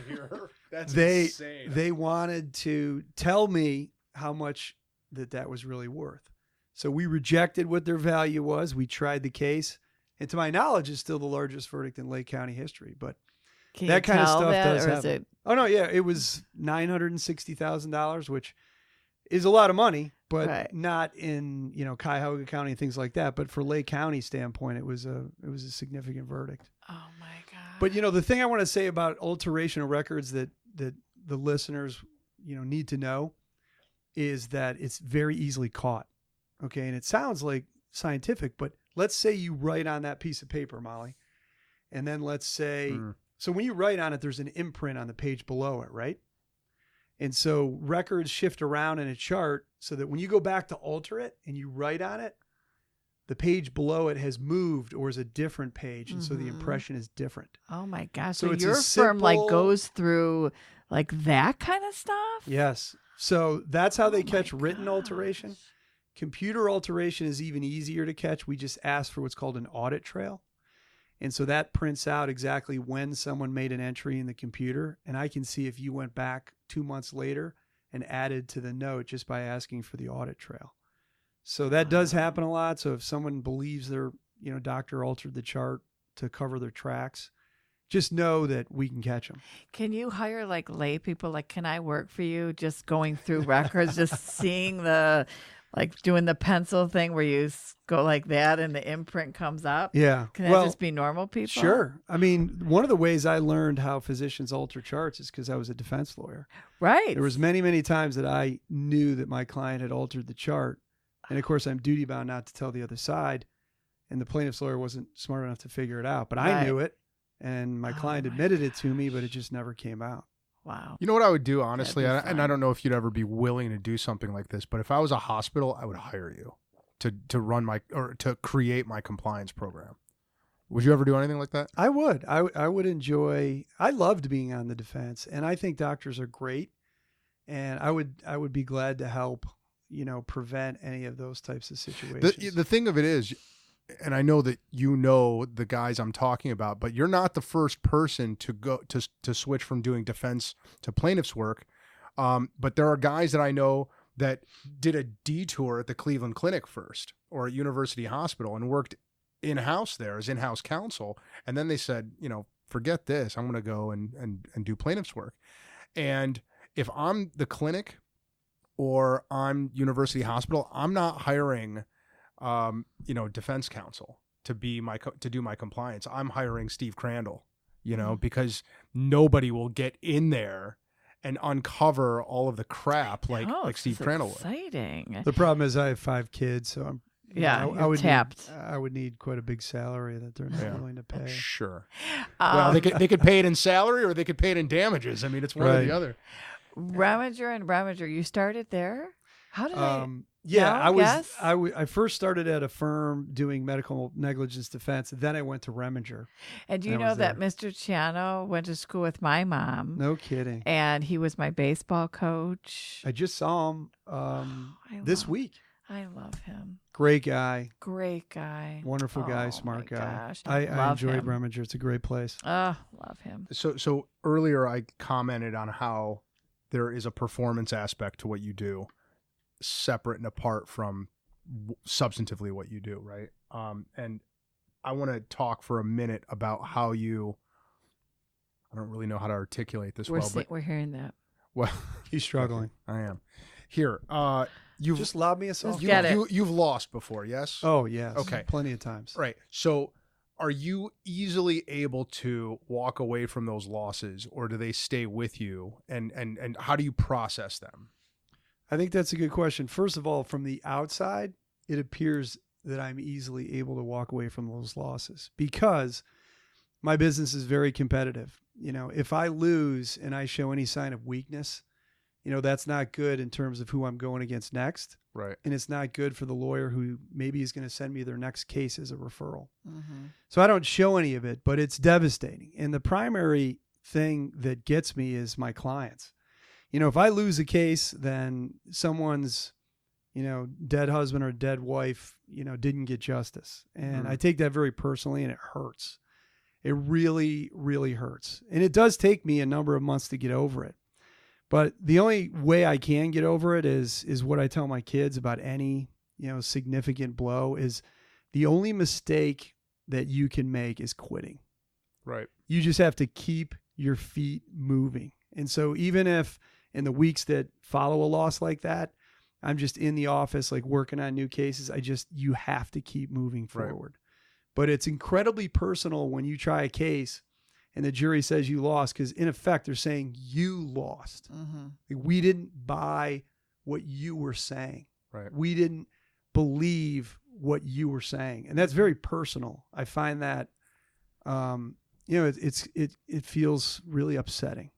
D: That's
C: they
D: insane.
C: they wanted to tell me how much that was really worth. So we rejected what their value was. We tried the case, and to my knowledge, it's still the largest verdict in Lake County history. But
E: Can
C: that
E: you
C: kind of
E: tell
C: stuff
E: that,
C: does
E: or
C: happen.
E: is it?
C: Oh no, yeah, it was $960,000, which is a lot of money, but
E: Right.
C: not in Cuyahoga County and things like that. But for Lake County standpoint, it was a significant verdict.
E: Oh my God!
C: But the thing I want to say about alteration of records that the listeners need to know is that it's very easily caught. Okay, and it sounds like scientific, but let's say you write on that piece of paper, Molly, and then let's say. So when you write on it, there's an imprint on the page below it, right? And so records shift around in a chart so that when you go back to alter it and you write on it, the page below it has moved or is a different page. And so the impression is different.
E: Oh my gosh!
C: So
E: So
C: it's a
E: your firm
C: simple-
E: goes through like that kind of stuff?
C: Yes. So that's how they
E: Oh my
C: catch written
E: gosh.
C: alteration. Computer alteration is even easier to catch. We just ask for what's called an audit trail. And so that prints out exactly when someone made an entry in the computer. And I can see if you went back 2 months later and added to the note just by asking for the audit trail. So that does happen a lot. So if someone believes their doctor altered the chart to cover their tracks, just know that we can catch them.
E: Can you hire like lay people? Like, can I work for you? Just going through records, just seeing doing the pencil thing where you go like that and the imprint comes up.
C: Yeah.
E: Can that just be normal people?
C: Sure. I mean, one of the ways I learned how physicians alter charts is because I was a defense lawyer.
E: Right.
C: There was many, many times that I knew that my client had altered the chart. And of course, I'm duty bound not to tell the other side. and the plaintiff's lawyer wasn't smart enough to figure it out. But
E: Right.
C: I knew it, and my client
E: my
C: admitted it to me, but it just never came out.
E: Wow.
D: You know what I would do, honestly,
E: That'd be
D: and I
E: fun.
D: don't know if you'd ever be willing to do something like this, but if I was a hospital, I would hire you to run to create my compliance program. Would you ever do anything like that?
C: I would. I would enjoy. I loved being on the defense, and I think doctors are great, and I would be glad to help, prevent any of those types of situations.
D: The thing of it is, and I know that you know the guys I'm talking about, but you're not the first person to go to switch from doing defense to plaintiff's work. But there are guys that I know that did a detour at the Cleveland Clinic first or at University Hospital and worked in-house there as in-house counsel. And then they said, forget this. I'm going to go and do plaintiff's work. And if I'm the clinic or I'm University Hospital, I'm not hiring defense counsel to do my compliance. I'm hiring Steve Crandall, because nobody will get in there and uncover all of the crap like Steve Crandall would.
E: Exciting.
C: The problem is I have 5 kids, so I'm I would
E: tapped.
C: I would need quite a big salary that they're not willing to pay.
D: Sure. Well, they could pay it in salary or they could pay it in damages. I mean, it's one or the other.
E: Remager, you started there? How did
C: I first started at a firm doing medical negligence defense. Then I went to Remager.
E: And do you know that Mr. Chiano went to school with my mom?
C: No kidding.
E: And he was my baseball coach.
C: I just saw him this week.
E: I love him.
C: Great guy.
E: Oh,
C: Wonderful guy, smart guy.
E: Gosh,
C: I enjoyed
E: him.
C: Remager. It's a great place.
E: Love him.
D: So earlier I commented on how there is a performance aspect to what you do, separate and apart from substantively what you do, right? And I want to talk for a minute about how you. I don't really know how to articulate this but
E: we're hearing that.
D: Well,
C: He's struggling.
D: I am. Here, you've
C: Just lob me a softball.
E: Get it.
D: You've lost before, yes?
C: Oh, yes.
D: Okay.
C: Plenty of times.
D: Right. So are you easily able to walk away from those losses, or do they stay with you? And how do you process them?
C: I think that's a good question. First of all, from the outside, it appears that I'm easily able to walk away from those losses because my business is very competitive. If I lose and I show any sign of weakness, that's not good in terms of who I'm going against next.
D: Right.
C: And it's not good for the lawyer who maybe is going to send me their next case as a referral.
E: Mm-hmm.
C: So I don't show any of it, but it's devastating. And the primary thing that gets me is my clients. If I lose a case, then someone's, dead husband or dead wife, didn't get justice. And I take that very personally, and it hurts. It really, really hurts. And it does take me a number of months to get over it. But the only way I can get over it is what I tell my kids about any, significant blow is the only mistake that you can make is quitting.
D: Right.
C: You just have to keep your feet moving. And so even if in the weeks that follow a loss like that, I'm just in the office, like working on new cases, you have to keep moving forward. Right. But it's incredibly personal when you try a case and the jury says you lost, because in effect, they're saying you lost.
E: Mm-hmm.
C: Like, we didn't buy what you were saying.
D: Right.
C: We didn't believe what you were saying. And that's very personal. I find that, it feels really upsetting.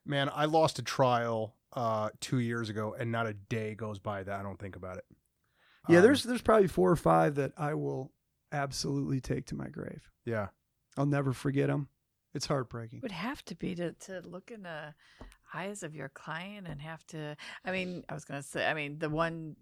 D: Man, I lost a trial 2 years ago, and not a day goes by that I don't think about it.
C: Yeah, there's probably 4 or 5 that I will absolutely take to my grave.
D: Yeah.
C: I'll never forget them. It's heartbreaking.
E: It would have to be to look in the eyes of your client and have to, the one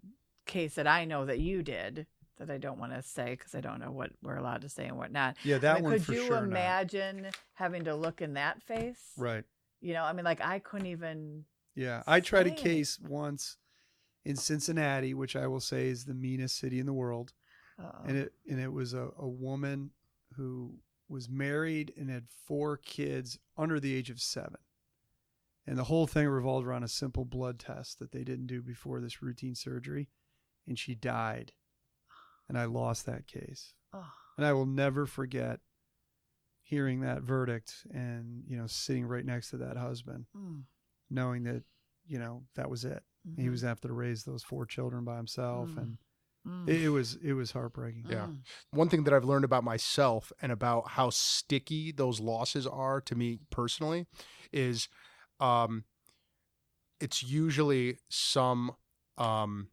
E: case that I know that you did that I don't want to say because I don't know what we're allowed to say and what not.
C: Yeah, that one for sure.
E: Could you imagine having to look in that face?
C: Right.
E: I couldn't even.
C: Yeah, I tried a case once in Cincinnati, which I will say is the meanest city in the world.
E: Uh-oh.
C: And it was a woman who was married and had 4 kids under the age of 7. And the whole thing revolved around a simple blood test that they didn't do before this routine surgery. And she died. And I lost that case.
E: Oh.
C: And I will never forget hearing that verdict and, sitting right next to that husband, knowing that, that was it. Mm-hmm. He was going to have to raise those 4 children by himself. And It was heartbreaking.
D: Yeah. One thing that I've learned about myself and about how sticky those losses are to me personally is it's usually some I'm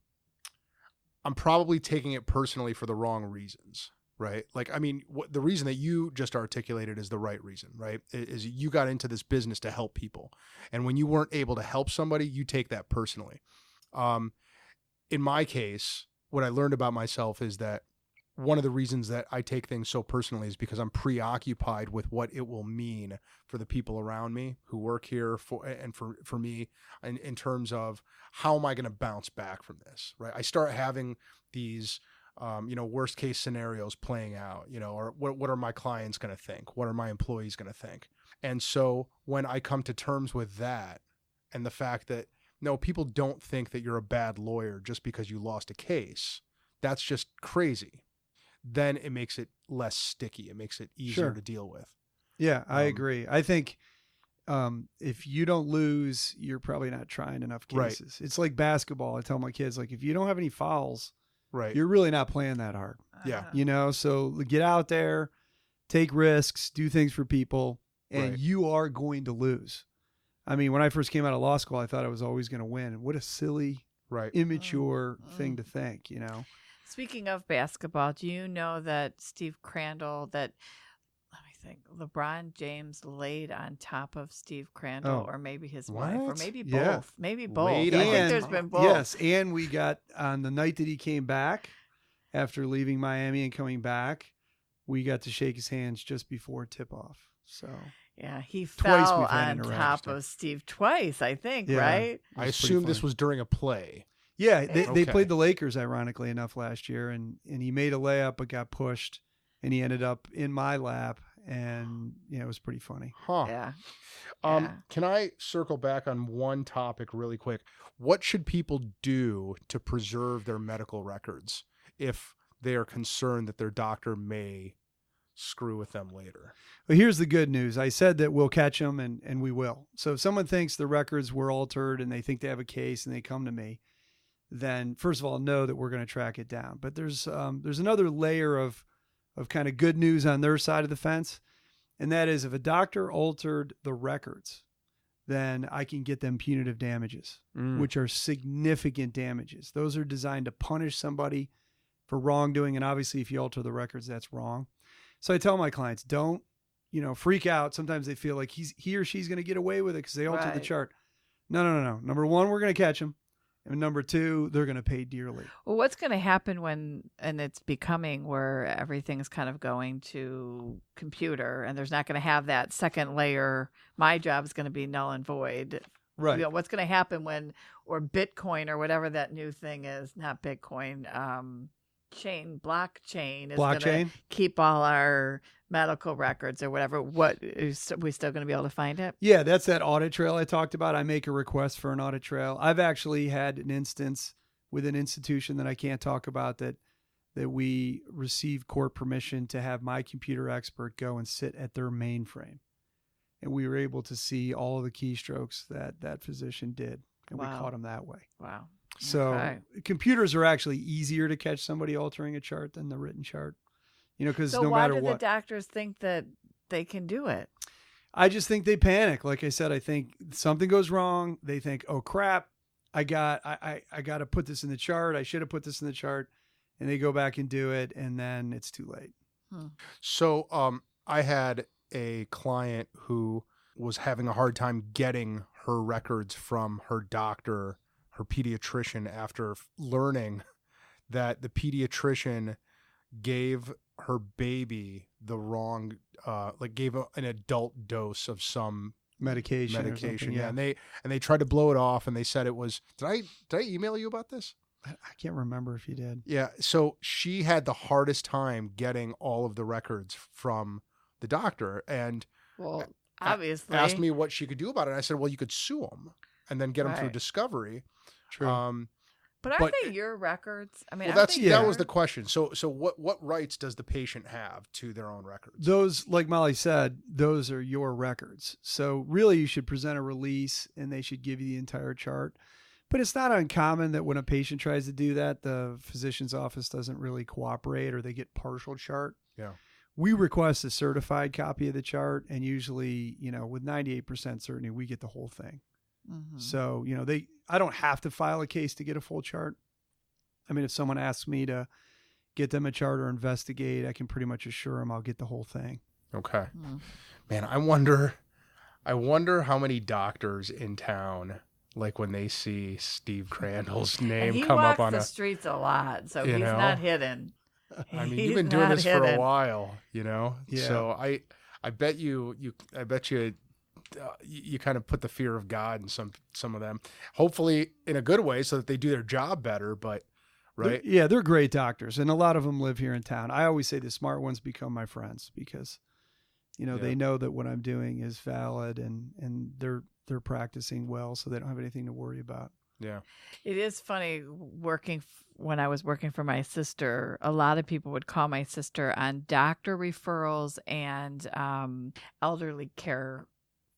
D: probably taking it personally for the wrong reasons, right? Like, I mean, the reason that you just articulated is the right reason, right? Is you got into this business to help people. And when you weren't able to help somebody, you take that personally. In my case, what I learned about myself is that one of the reasons that I take things so personally is because I'm preoccupied with what it will mean for the people around me who work here for me in terms of how am I going to bounce back from this, right? I start having these, worst case scenarios playing out, or what are my clients going to think? What are my employees going to think? And so when I come to terms with that and the fact that, no, people don't think that you're a bad lawyer just because you lost a case. That's just crazy. Then it makes it less sticky. It makes it easier to deal with.
C: Yeah, I agree. I think if you don't lose, you're probably not trying enough cases. Right. It's like basketball. I tell my kids, like, if you don't have any fouls, right, you're really not playing that hard.
D: Yeah.
C: So get out there, take risks, do things for people, and you are going to lose. I mean, when I first came out of law school, I thought I was always going to win. What a silly, immature thing to think,
E: Speaking of basketball, do you know that Steve Crandall, let me think, LeBron James laid on top of Steve Crandall, or maybe his wife, or maybe both.
C: Yeah.
E: Maybe both. I think there's been both.
C: Yes, and we got, on the night that he came back, after leaving Miami and coming back, we got to shake his hands just before tip-off. So...
E: yeah, he fell on top of Steve twice, I think, right?
D: I assume this was during a play.
C: Yeah, they played the Lakers, ironically enough, last year, and he made a layup but got pushed, and he ended up in my lap, and it was pretty funny.
D: Huh.
E: Yeah.
D: Can I circle back on one topic really quick? What should people do to preserve their medical records if they are concerned that their doctor may screw with them later?
C: Well, here's the good news. I said that we'll catch them, and we will. So if someone thinks the records were altered and they think they have a case and they come to me, then first of all, know that we're going to track it down. But there's another layer of kind of good news on their side of the fence, and that is if a doctor altered the records, then I can get them punitive damages, which are significant damages. Those are designed to punish somebody for wrongdoing, and obviously if you alter the records, that's wrong. So I tell my clients, don't, freak out. Sometimes they feel like he or she's going to get away with it because they altered the chart. No. Number one, we're going to catch them. And number two, they're going to pay dearly.
E: Well, what's going to happen and it's becoming where everything's kind of going to computer and there's not going to have that second layer. My job is going to be null and void.
C: Right.
E: What's going to happen or Bitcoin or whatever that new thing is, not Bitcoin, blockchain is going to keep all our medical records or whatever. What is we still going to be able to find it?
C: Yeah, that's that audit trail I talked about. I make a request for an audit trail. I've actually had an instance with an institution that I can't talk about that we received court permission to have my computer expert go and sit at their mainframe. And we were able to see all of the keystrokes that physician did. And we caught him that way.
E: Wow.
C: So computers are actually easier to catch somebody altering a chart than the written chart, because no matter what.
E: So why do the doctors think that they can do it?
C: I just think they panic. Like I said, I think something goes wrong. They think, oh crap, I got to put this in the chart. I should have put this in the chart. And they go back and do it. And then it's too late.
D: So I had a client who was having a hard time getting her records from her doctor, her pediatrician, after learning that the pediatrician gave her baby the wrong, gave an adult dose of some medication. Yeah. And they tried to blow it off, and they said it was, did I email you about this?
C: I can't remember if you did.
D: Yeah. So she had the hardest time getting all of the records from the doctor, and
E: obviously
D: asked me what she could do about it. And I said, well, you could sue them and then get them through discovery.
C: True.
E: But aren't they your records? I mean,
D: that was the question. So what rights does the patient have to their own records?
C: Those, like Molly said, those are your records. So really you should present a release and they should give you the entire chart. But it's not uncommon that when a patient tries to do that, the physician's office doesn't really cooperate or they get partial chart.
D: Yeah.
C: We request a certified copy of the chart, and usually, with 98% certainty, we get the whole thing.
E: Mm-hmm.
C: So, I don't have to file a case to get a full chart. I mean, if someone asks me to get them a chart or investigate, I can pretty much assure them I'll get the whole thing.
D: Okay.
E: Mm-hmm.
D: Man, I wonder how many doctors in town, like when they see Steve Crandall's name
E: he
D: come up on
E: walks the streets a lot, so
D: you
E: he's
D: know?
E: not hidden.
D: I mean,
E: He's
D: you've been doing
E: not
D: this for a
E: hidden.
D: while,
C: Yeah.
D: So I bet you kind of put the fear of God in some of them, hopefully in a good way so that they do their job better, but right.
C: They're great doctors. And a lot of them live here in town. I always say the smart ones become my friends because, they know that what I'm doing is valid and they're practicing well. So they don't have anything to worry about.
D: Yeah.
E: It is funny when I was working for my sister, a lot of people would call my sister on doctor referrals and elderly care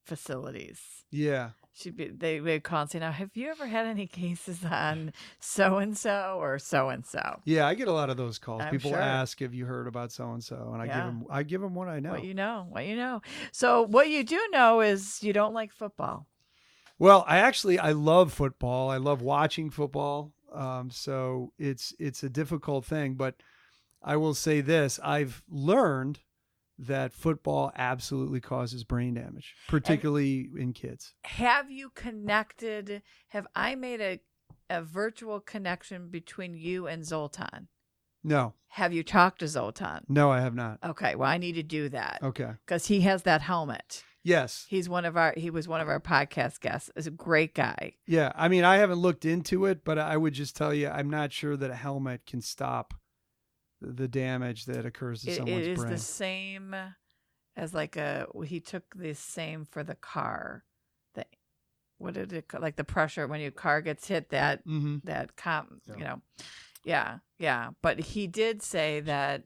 E: facilities.
C: Yeah.
E: They would call and say, now, have you ever had any cases on so-and-so or so-and-so?
C: Yeah, I get a lot of those calls.
E: I'm
C: People
E: sure.
C: ask, have you heard about so-and-so? And I give them what I know.
E: What you know. So what you do know is you don't like football.
C: Well, I love football. I love watching football. So it's a difficult thing, but I will say this. I've learned that football absolutely causes brain damage, particularly in kids.
E: Have I made a virtual connection between you and Zoltan?
C: No.
E: Have you talked to Zoltan?
C: No, I have not.
E: Okay, well, I need to do that.
C: Okay.
E: Because he has that helmet.
C: Yes.
E: He was one of our podcast guests. He's a great guy.
C: Yeah. I mean, I haven't looked into it, but I would just tell you, I'm not sure that a helmet can stop the damage that occurs to someone's brain.
E: It is the same as he took the same for the car. What did it call? Like the pressure when your car gets hit Yeah. But he did say that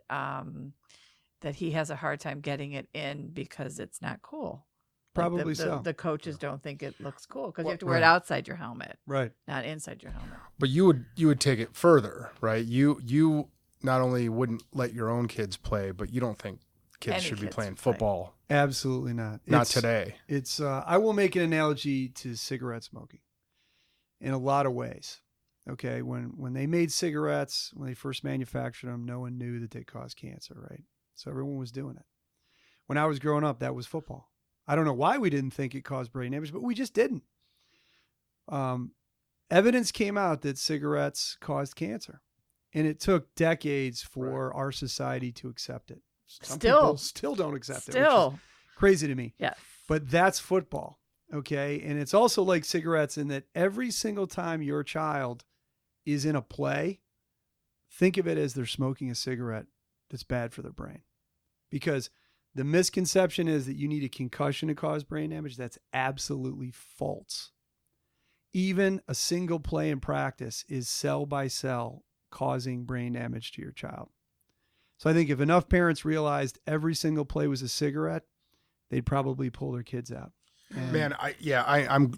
E: that he has a hard time getting it in because it's not cool.
C: Probably so.
E: The coaches don't think it looks cool because you have to wear
C: Right.
E: it outside your helmet,
C: Right.
E: not inside your helmet.
D: But you would take it further, right? You not only wouldn't let your own kids play, but you don't think kids should be playing football.
C: Absolutely not.
D: Not today.
C: It's I will make an analogy to cigarette smoking in a lot of ways. Okay, when they made cigarettes, when they first manufactured them, no one knew that they caused cancer, right? So everyone was doing it. When I was growing up, that was football. I don't know why we didn't think it caused brain damage, but we just didn't. Evidence came out that cigarettes caused cancer, and it took decades for our society to accept it. Some people still don't accept it, which is crazy to me.
E: Yeah.
C: But that's football, okay? And it's also like cigarettes in that every single time your child is in a play, think of it as they're smoking a cigarette that's bad for their brain. Because the misconception is that you need a concussion to cause brain damage. That's absolutely false. Even a single play in practice is cell by cell causing brain damage to your child. So I think if enough parents realized every single play was a cigarette, they'd probably pull their kids out. And
D: Man, I'm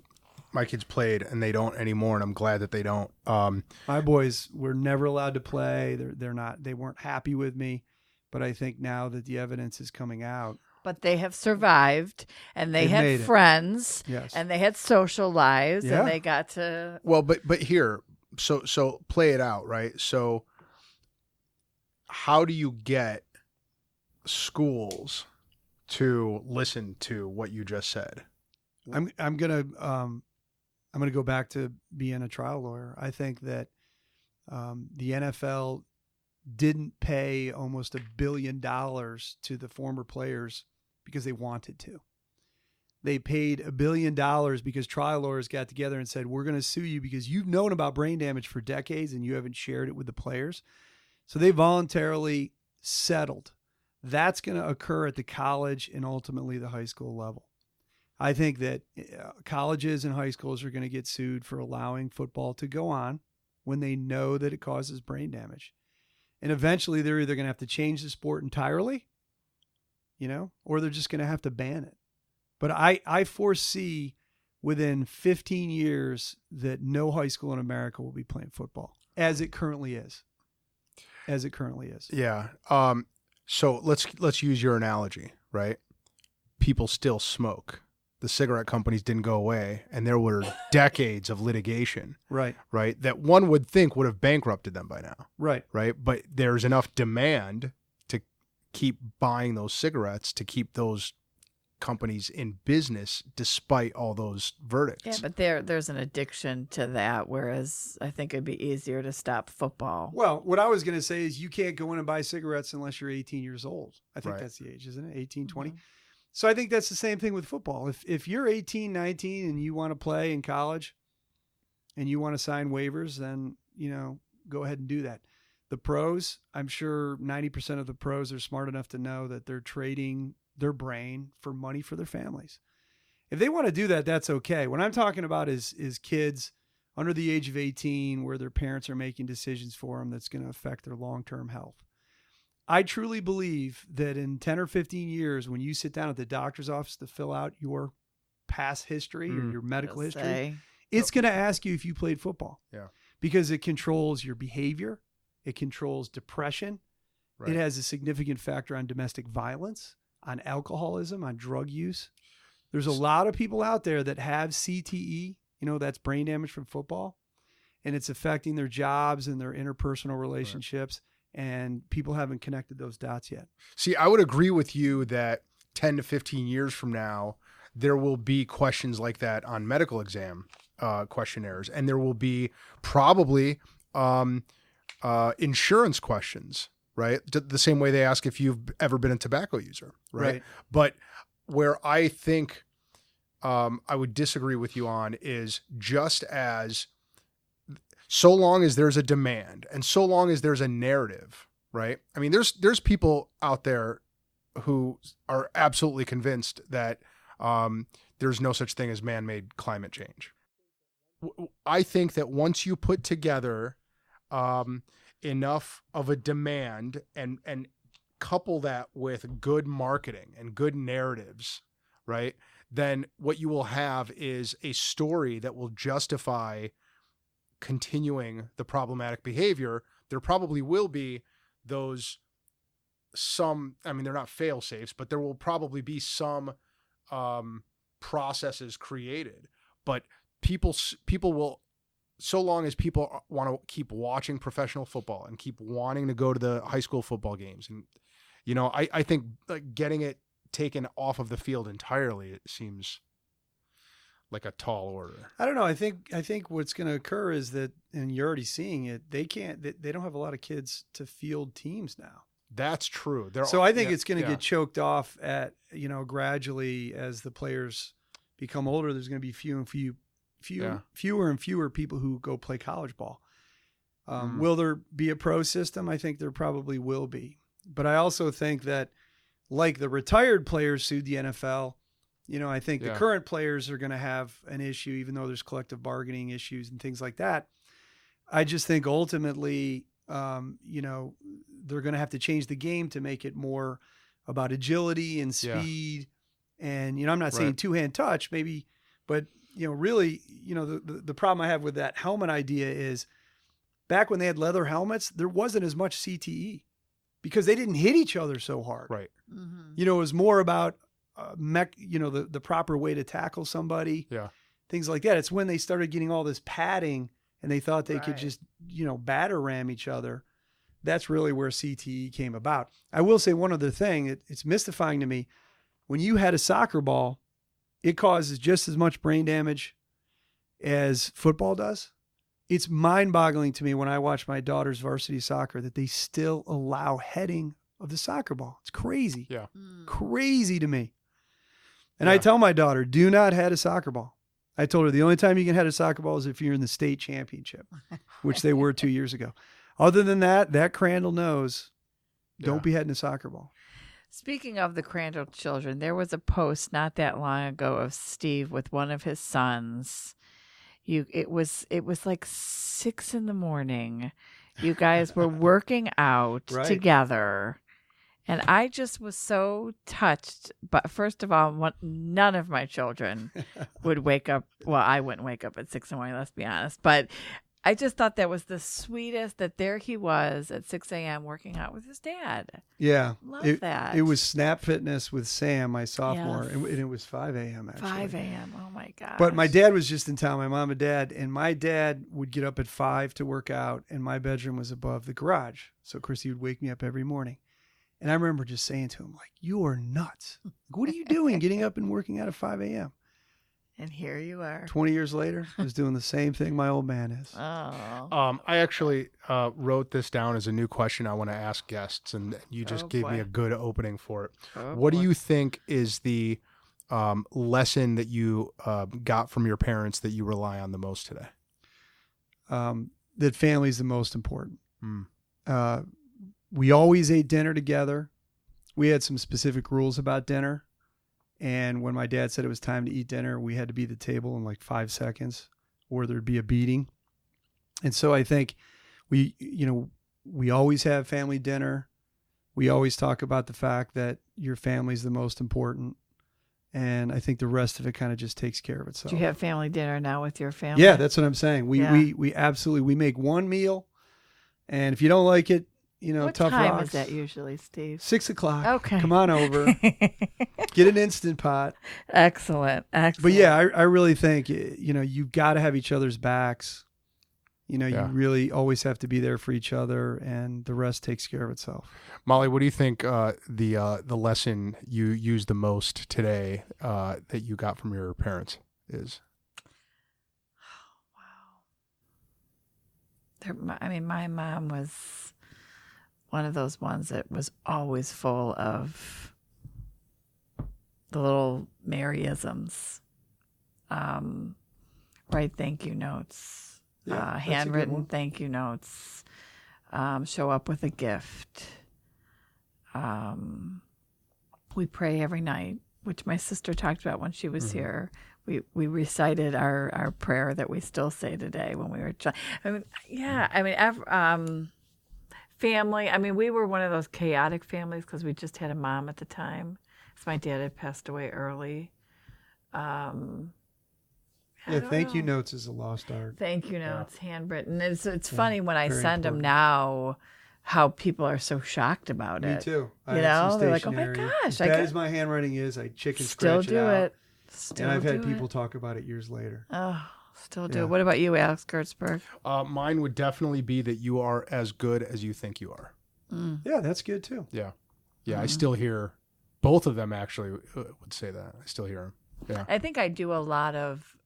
D: my kids played and they don't anymore, and I'm glad that they don't.
C: my boys were never allowed to play. They weren't happy with me, but I think now that the evidence is coming out,
E: But they have survived, and they
C: They've made
E: had
C: it.
E: friends,
C: yes.
E: and they had social lives,
C: Yeah.
E: and they got to.
D: Well, but here, so play it out, right? So how do you get schools to listen to what you just said?
C: I'm gonna go back to being a trial lawyer. I think that the NFL didn't pay almost $1 billion to the former players because they wanted to. They paid $1 billion because trial lawyers got together and said, we're going to sue you because you've known about brain damage for decades and you haven't shared it with the players. So they voluntarily settled. That's going to occur at the college and ultimately the high school level. I think that colleges and high schools are going to get sued for allowing football to go on when they know that it causes brain damage. And eventually they're either going to have to change the sport entirely, or they're just going to have to ban it. But I foresee within 15 years that no high school in America will be playing football as it currently is. As it currently is.
D: Yeah. So let's use your analogy, right? People still smoke. The cigarette companies didn't go away, and there were decades of litigation,
C: Right.
D: that one would think would have bankrupted them by now,
C: Right.
D: But there's enough demand to keep buying those cigarettes to keep those companies in business despite all those verdicts.
E: Yeah, but there's an addiction to that, whereas I think it'd be easier to stop football.
C: Well, what I was going to say is you can't go in and buy cigarettes unless you're 18 years old. I think
D: Right.
C: that's the age, isn't it? 18, 20.
E: Mhm.
C: So I think that's the same thing with football. If you're 18, 19 and you want to play in college and you want to sign waivers, then, go ahead and do that. The pros, I'm sure 90% of the pros are smart enough to know that they're trading their brain for money for their families. If they want to do that, that's okay. What I'm talking about is kids under the age of 18 where their parents are making decisions for them that's going to affect their long-term health. I truly believe that in 10 or 15 years, when you sit down at the doctor's office to fill out your past history or your medical history, it's going to ask you if you played football.
D: Yeah.
C: Because it controls your behavior. It controls depression.
D: Right.
C: It has a significant factor on domestic violence, on alcoholism, on drug use. There's a lot of people out there that have CTE, that's brain damage from football, and it's affecting their jobs and their interpersonal relationships. Right. And people haven't connected those dots yet.
D: See, I would agree with you that 10 to 15 years from now, there will be questions like that on medical exam questionnaires, and there will be probably insurance questions, right? The same way they ask if you've ever been a tobacco user, right? But where I think I would disagree with you on is just as so long as there's a demand and so long as there's a narrative, right? I mean, there's people out there who are absolutely convinced that there's no such thing as man-made climate change. I think that once you put together enough of a demand and couple that with good marketing and good narratives, right, then what you will have is a story that will justify continuing the problematic behavior. There probably will be they're not fail safes, but there will probably be some processes created. But people will, so long as people want to keep watching professional football and keep wanting to go to the high school football games. And, I think like getting it taken off of the field entirely, it seems like a tall order.
C: I don't know. I think what's going to occur is that, and you're already seeing it, they don't have a lot of kids to field teams now.
D: That's true.
C: So I think it's going to get choked off at, gradually as the players become older. There's going to be fewer and fewer people who go play college ball. Will there be a pro system? I think there probably will be. But I also think that, like the retired players sued the NFL, I think the current players are going to have an issue, even though there's collective bargaining issues and things like that. I just think ultimately, they're going to have to change the game to make it more about agility and speed. And, I'm not saying two-hand touch maybe, but, really, the problem I have with that helmet idea is back when they had leather helmets, there wasn't as much CTE because they didn't hit each other so hard.
D: Right.
E: Mm-hmm.
C: It was more about the proper way to tackle somebody.
D: Yeah.
C: Things like that. It's when they started getting all this padding and they thought they could just, batter ram each other. That's really where CTE came about. I will say one other thing. It's mystifying to me. When you had a soccer ball, it causes just as much brain damage as football does. It's mind-boggling to me when I watch my daughter's varsity soccer that they still allow heading of the soccer ball. It's crazy.
D: Yeah.
C: Crazy to me. And I tell my daughter, do not head a soccer ball. I told her the only time you can head a soccer ball is if you're in the state championship, which they were 2 years ago. Other than that Crandall knows, don't be heading a soccer ball.
E: Speaking of the Crandall children, there was a post not that long ago of Steve with one of his sons. It was like 6 a.m. You guys were working out together, And I just was so touched. But first of all, none of my children would wake up. Well, I wouldn't wake up at 6 in the morning, let's be honest. But I just thought that was the sweetest, that there he was at 6 a.m. working out with his dad.
C: Yeah.
E: Love that.
C: It was Snap Fitness with Sam, my sophomore,
E: Yes.
C: and it was 5 a.m. actually.
E: 5 a.m. Oh, my gosh.
C: But my dad was just in town, my mom and dad, and my dad would get up at 5 to work out, and my bedroom was above the garage. So Chrissy would wake me up every morning. And I remember just saying to him, like, you are nuts. Like, what are you doing getting up and working out at 5 a.m.?
E: And here you are.
C: 20 years later, I was doing the same thing my old man is.
E: Oh.
D: I actually wrote this down as a new question I want to ask guests, and you just gave me a good opening for it. What do you think is the lesson that you got from your parents that you rely on the most today?
C: That family is the most important. We always ate dinner together. We had some specific rules about dinner. And when my dad said it was time to eat dinner, we had to be at the table in like 5 seconds or there'd be a beating. And so I think we always have family dinner. We always talk about the fact that your family's the most important. And I think the rest of it kind of just takes care of itself.
E: Do you have family dinner now with your family?
C: Yeah, that's what I'm saying. We absolutely, we make one meal. And if you don't like it,
E: what
C: tough
E: time
C: rocks.
E: is that usually, Steve?
C: 6 o'clock.
E: Okay.
C: Come on over. Get an Instant Pot.
E: Excellent.
C: But yeah, I really think, you've got to have each other's backs. You really always have to be there for each other, and the rest takes care of itself.
D: Molly, what do you think the lesson you use the most today that you got from your parents is?
E: Wow. My mom was one of those ones that was always full of the little Maryisms, write thank you notes, handwritten thank you notes, show up with a gift. We pray every night, which my sister talked about when she was here. We recited our prayer that we still say today when we were family. We were one of those chaotic families because we just had a mom at the time. So my dad had passed away early.
C: Thank you notes is a lost art.
E: Thank you notes, handwritten. It's funny when I send them now, how people are so shocked about it.
C: Me too.
E: They're like, oh my gosh.
C: As bad as my handwriting is, I chicken
E: still
C: scratch
E: do
C: it out.
E: it. Still
C: and I've had
E: do
C: people
E: it.
C: talk about it years later.
E: Oh, still do it. What about you, Alex Gertzberg?
D: Mine would definitely be that you are as good as you think you are.
C: Yeah, that's good too.
D: Yeah. I still hear both of them actually would say that. I still hear them. Yeah.
E: I think I do a lot of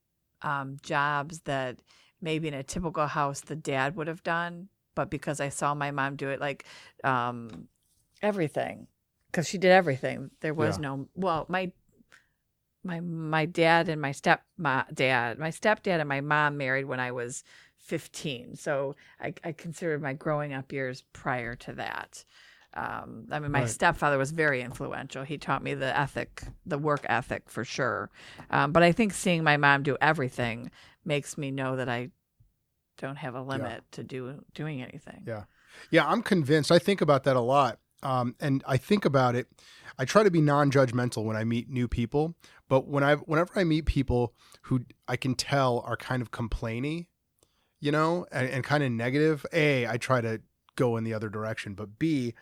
E: jobs that maybe in a typical house the dad would have done, but because I saw my mom do it, like everything, because she did everything. There was my dad and my stepdad and my mom married when I was 15. So I considered my growing up years prior to that. My stepfather was very influential. He taught me the work ethic for sure. But I think seeing my mom do everything makes me know that I don't have a limit to doing anything.
D: Yeah, I'm convinced. I think about that a lot. And I think about it. I try to be non-judgmental when I meet new people, but whenever I meet people who I can tell are kind of complainy, and kind of negative, A, I try to go in the other direction, but B,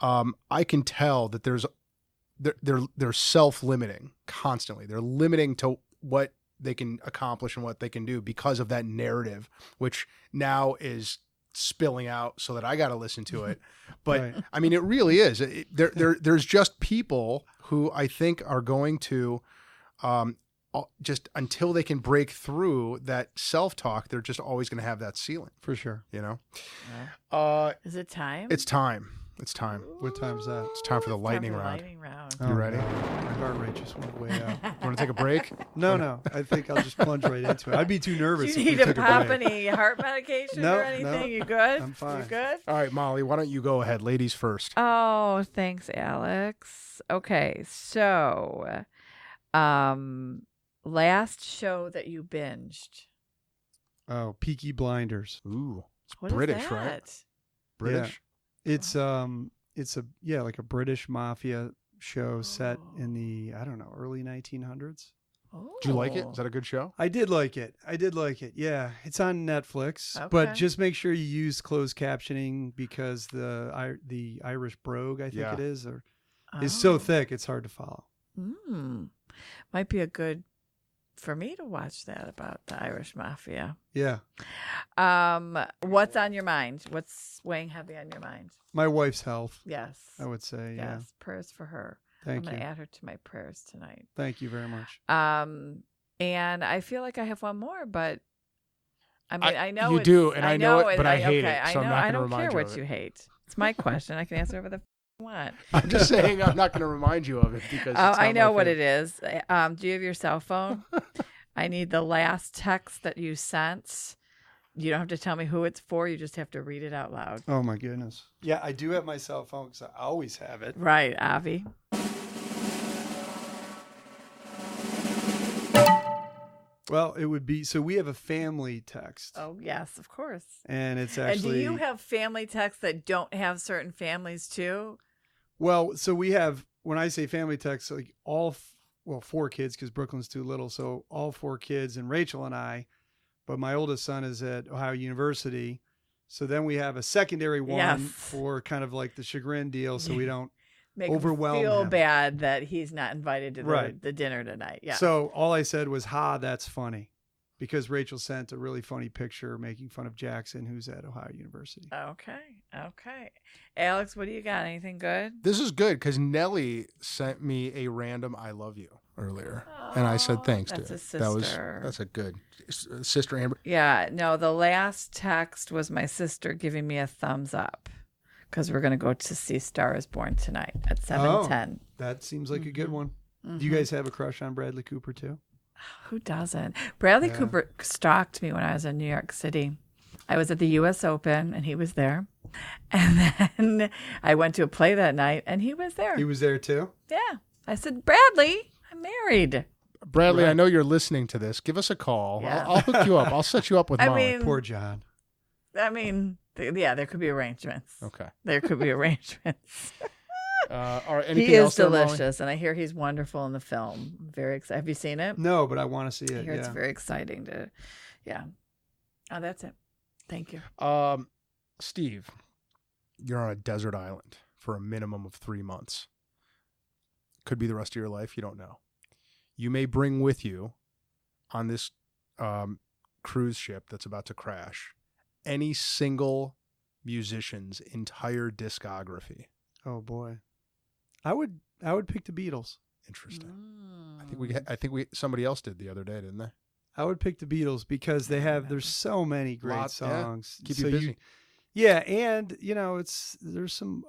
D: I can tell that they're self-limiting constantly. They're limiting to what they can accomplish and what they can do because of that narrative, which now is spilling out so that I got to listen to it. But it really is. There's just people who I think are going to, just until they can break through that self-talk, they're just always going to have that ceiling.
C: For sure.
E: Is it time?
D: It's time.
C: What time is that?
D: It's time for the lightning round.
C: Oh,
D: You ready?
C: no. My heart rate just went way up.
D: You want to take a break?
C: No. I think I'll just plunge right into it. I'd be too nervous.
E: Do you
C: if
E: need
C: we
E: to
C: took
E: pop
C: a break.
E: any heart medication
C: No,
E: or anything?
C: no.
E: You good?
C: I'm fine.
E: You good?
D: All right, Molly, why don't you go ahead? Ladies first.
E: Oh, thanks, Alex. Okay, so last show that you binged.
C: Oh, Peaky Blinders.
D: Ooh, it's
E: What is
D: British,
E: that?
D: right? British.
C: It's it's like a British mafia show set in the, I don't know, early 1900s.
E: Oh.
D: Did you like it? Is that a good show?
C: I did like it. Yeah, it's on Netflix,
E: Okay.
C: but just make sure you use closed captioning because the Irish brogue, I think
D: Yeah.
C: it is so
E: Oh.
C: thick it's hard to follow.
E: Might be a good for me to watch that about the Irish mafia.
C: Yeah.
E: What's on your mind? What's weighing heavy on your mind?
C: My wife's health,
E: Yes.
C: I would say. Yeah.
E: Yes. Prayers for her.
C: Thank
E: I'm going
C: you.
E: to add her to my prayers tonight.
C: Thank you very much.
E: And I feel like I have one more, but I mean, I know
D: you
E: it's-
D: do, and I know it, but I hate
E: okay,
D: it, so I'm
E: I know,
D: not
E: I
D: gonna
E: don't
D: remind
E: care
D: you
E: what
D: of
E: you
D: it.
E: hate. It's my question. I can answer whatever the I want.
D: I'm just saying I'm not going to remind you of it because it's
E: I
D: not
E: know
D: my
E: what it
D: favorite.
E: is. Do you have your cell phone? I need the last text that you sent. You don't have to tell me who it's for. You just have to read it out loud.
C: Oh my goodness. Yeah, I do have my cell phone because I always have it.
E: Right, Avi.
C: Well, it would be, so we have a family text,
E: Oh, yes, of course.
C: and it's
E: And
C: actually.
E: do you have family texts that don't have certain families too?
C: Well, so we have, when I say family text, like four kids because Brooklyn's too little. So all four kids and Rachel and I, but my oldest son is at Ohio University. So then we have a secondary one
E: Yes.
C: for kind of like the Chagrin deal. So we don't
E: Make
C: overwhelm
E: him feel
C: him.
E: bad that he's not invited to
C: Right.
E: the dinner tonight. Yeah.
C: So all I said was, "Ha, that's funny," because Rachel sent a really funny picture making fun of Jackson, who's at Ohio University.
E: Okay. Alex, what do you got? Anything good?
D: This is good because Nellie sent me a random "I love you" earlier, and I said thanks
E: That's
D: to
E: a
D: it.
E: sister.
D: That's a good sister Amber.
E: Yeah, no, the last text was my sister giving me a thumbs up because we're going to go to see Star is Born tonight at 7:10.
C: That seems like a good one.
E: Mhm.
C: Do you guys have a crush on Bradley Cooper too?
E: Who doesn't? Bradley
C: Yeah.
E: Cooper stalked me when I was in New York City. I was at the U.S. Open and he was there. And then I went to a play that night and he was there.
C: He was there too.
E: Yeah. I said, Bradley, I'm married.
D: Bradley,
C: Right.
D: I know you're listening to this. Give us a call.
E: Yeah.
D: I'll hook you up. I'll set you up with
E: I
D: Molly.
E: mean-
C: Poor John.
E: Yeah, there could be arrangements.
D: Okay.
E: There could be arrangements.
D: All right. Anything
E: He
D: else
E: is
D: there, Molly?
E: delicious, and I hear he's wonderful in the film. I'm very excited. Have you seen it?
C: No, but I want to see
E: I
C: it.
E: hear it's
C: Yeah.
E: very exciting to, yeah. Oh, that's it. Thank you.
D: Steve, you're on a desert island for a minimum of 3 months. Could be the rest of your life. You don't know. You may bring with you on this cruise ship that's about to crash any single musician's entire discography.
C: Oh boy, I would pick the Beatles.
D: Interesting. I think we somebody else did the other day, didn't they?
C: I would pick the Beatles because there's so many great
D: Lot- yeah.
C: songs.
D: Keep
C: So
D: you busy.
C: yeah, and there's some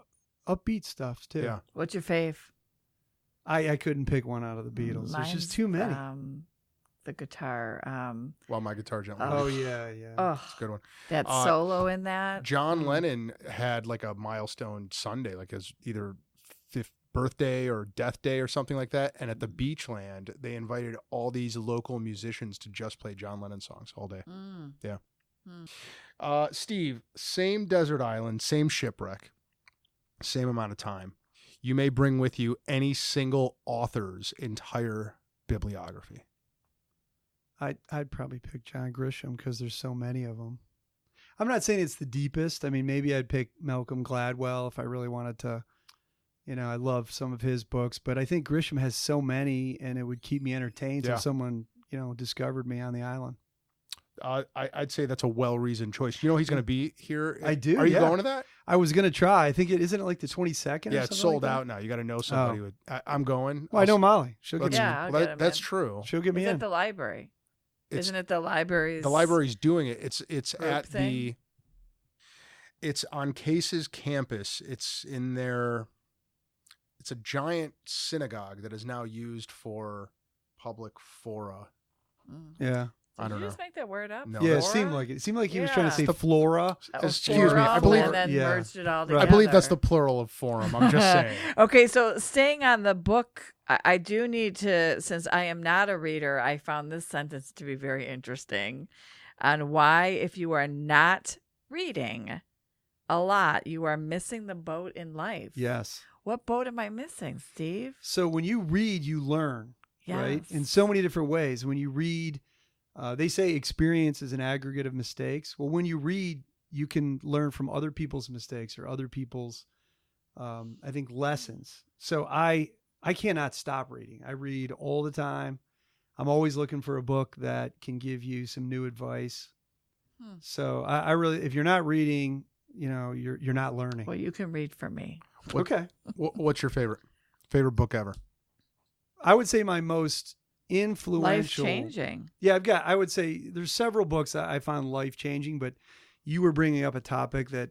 C: upbeat stuff too.
D: Yeah.
E: What's your fave?
C: I couldn't pick one out of the Beatles. There's just too many.
E: The guitar.
D: While my guitar gently.
C: Oh yeah.
E: Oh,
D: It's a good one.
E: that solo in that.
D: John Lennon had like a milestone Sunday, like his either 5th birthday or death day or something like that. And at the Beachland, they invited all these local musicians to just play John Lennon songs all day.
E: Mm.
D: Yeah.
E: Mm.
D: Steve, same desert island, same shipwreck, same amount of time. You may bring with you any single author's entire bibliography.
C: I'd probably pick John Grisham because there's so many of them. I'm not saying it's the deepest. I mean, maybe I'd pick Malcolm Gladwell if I really wanted to. I love some of his books, but I think Grisham has so many, and it would keep me entertained
D: Yeah.
C: if someone discovered me on the island.
D: I'd say that's a well-reasoned choice. You know he's going to be here.
C: I do,
D: Are you
C: yeah.
D: going to that?
C: I was gonna try. I think isn't it like the 22nd?
D: Yeah,
C: or
D: it's
C: something
D: sold
C: like that?
D: out now. You got to know somebody. I'm going.
C: Well, I know Molly. She'll
D: Let's-
C: get me.
E: Yeah, I'll
D: well,
E: get him
D: that's
E: in.
D: true.
C: She'll get me
E: It's
C: in.
E: at the library.
D: It's-
E: Isn't it the library's?
D: The library's doing it. It's
E: Group
D: at
E: thing?
D: it's on Case's campus. It's in their. It's a giant synagogue that is now used for public fora.
E: Mm.
C: Yeah.
D: I don't
E: Did you
D: know.
E: just make that word up?
D: No,
C: Yeah. It
D: that's-
C: seemed like it. It seemed like he was trying to
E: Yeah.
C: say flora.
D: Excuse me. I believe.
E: And then
C: Yeah.
E: merged it all
C: Right.
E: together.
D: I believe that's the plural of forum. I'm just saying.
E: Okay, so staying on the book, I do need to, since I am not a reader, I found this sentence to be very interesting on why, if you are not reading, a lot. You are missing the boat in life.
C: Yes.
E: What boat am I missing, Steve?
C: So when you read, you learn, right? In so many different ways. When you read, they say experience is an aggregate of mistakes. Well, when you read, you can learn from other people's mistakes or other people's, I think, lessons. So I cannot stop reading. I read all the time. I'm always looking for a book that can give you some new advice. So I really, if you're not reading, you're not learning.
E: Well, you can read for me.
C: Okay.
D: What's your favorite book ever?
C: I would say my most influential.
E: Life-changing.
C: Yeah, I would say there's several books that I found life-changing, but you were bringing up a topic that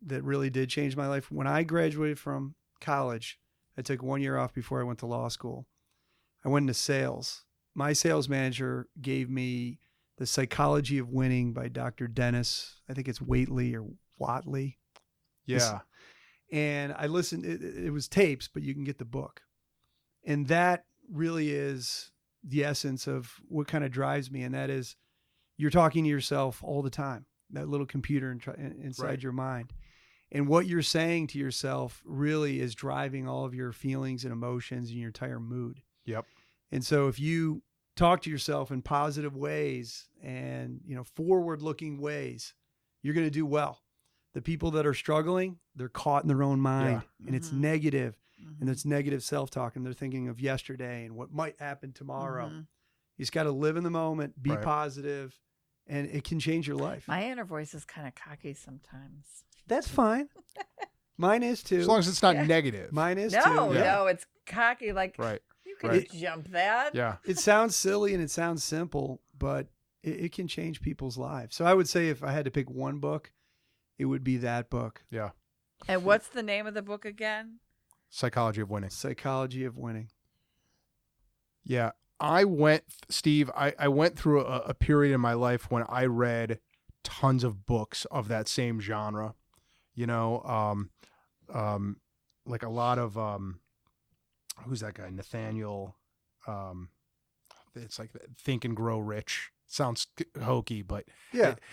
C: really did change my life. When I graduated from college, I took 1 year off before I went to law school. I went into sales. My sales manager gave me The Psychology of Winning by Dr. Dennis. I think it's Waitley or Waitley.
D: Yeah.
C: And I listened, it was tapes, but you can get the book. And that really is the essence of what kind of drives me. And that is, you're talking to yourself all the time, that little computer inside your mind. And what you're saying to yourself really is driving all of your feelings and emotions and your entire mood.
D: Yep.
C: And so if you talk to yourself in positive ways and, forward-looking ways, you're going to do well. The people that are struggling, they're caught in their own mind, and it's negative, and it's negative self-talk, and they're thinking of yesterday and what might happen tomorrow. You just got to live in the moment, be positive, and it can change your life.
E: My inner voice is kind of cocky sometimes.
C: That's fine. Mine is too.
D: As long as it's not negative.
C: Mine is too.
E: No, it's cocky. Like, you can jump that.
D: Yeah.
C: It sounds silly and it sounds simple, but it can change people's lives. So I would say if I had to pick one book, it would be that book.
D: Yeah.
E: And what's the name of the book again?
D: Psychology of Winning.
C: Psychology of Winning.
D: Yeah. I went through a period in my life when I read tons of books of that same genre. Like a lot of, who's that guy? Nathaniel. It's like Think and Grow Rich. Sounds hokey, but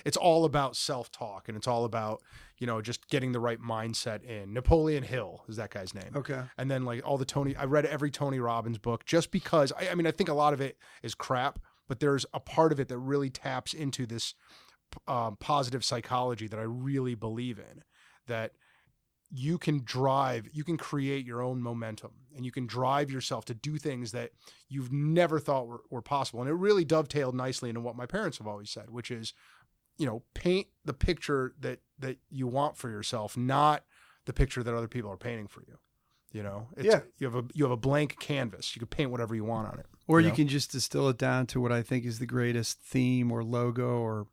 D: it's all about self-talk, and it's all about, just getting the right mindset in. Napoleon Hill is that guy's name.
C: Okay.
D: And then like I read every Tony Robbins book just because I think a lot of it is crap, but there's a part of it that really taps into this positive psychology that I really believe in, that you can create your own momentum, and you can drive yourself to do things that you've never thought were possible. And it really dovetailed nicely into what my parents have always said, which is, paint the picture that you want for yourself, not the picture that other people are painting for you. You have a blank canvas. You can paint whatever you want on it.
C: Or you can just distill it down to what I think is the greatest theme or logo or,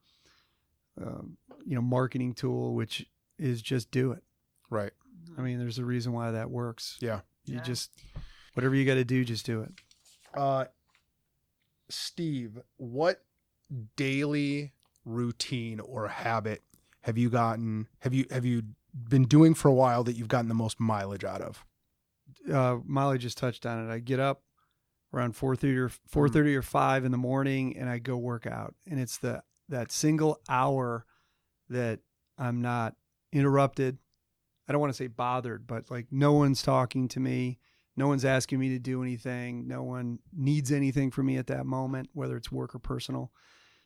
C: marketing tool, which is just do it.
D: Right.
C: I mean, there's a reason why that works.
D: Yeah.
C: You just, whatever you got to do, just do it.
D: Steve, what daily routine or habit have you been doing for a while that you've gotten the most mileage out of?
C: Molly just touched on it. I get up around 4:30 or 5 in the morning, and I go work out. And it's that single hour that I'm not interrupted. I don't want to say bothered, but like no one's talking to me. No one's asking me to do anything. No one needs anything from me at that moment, whether it's work or personal.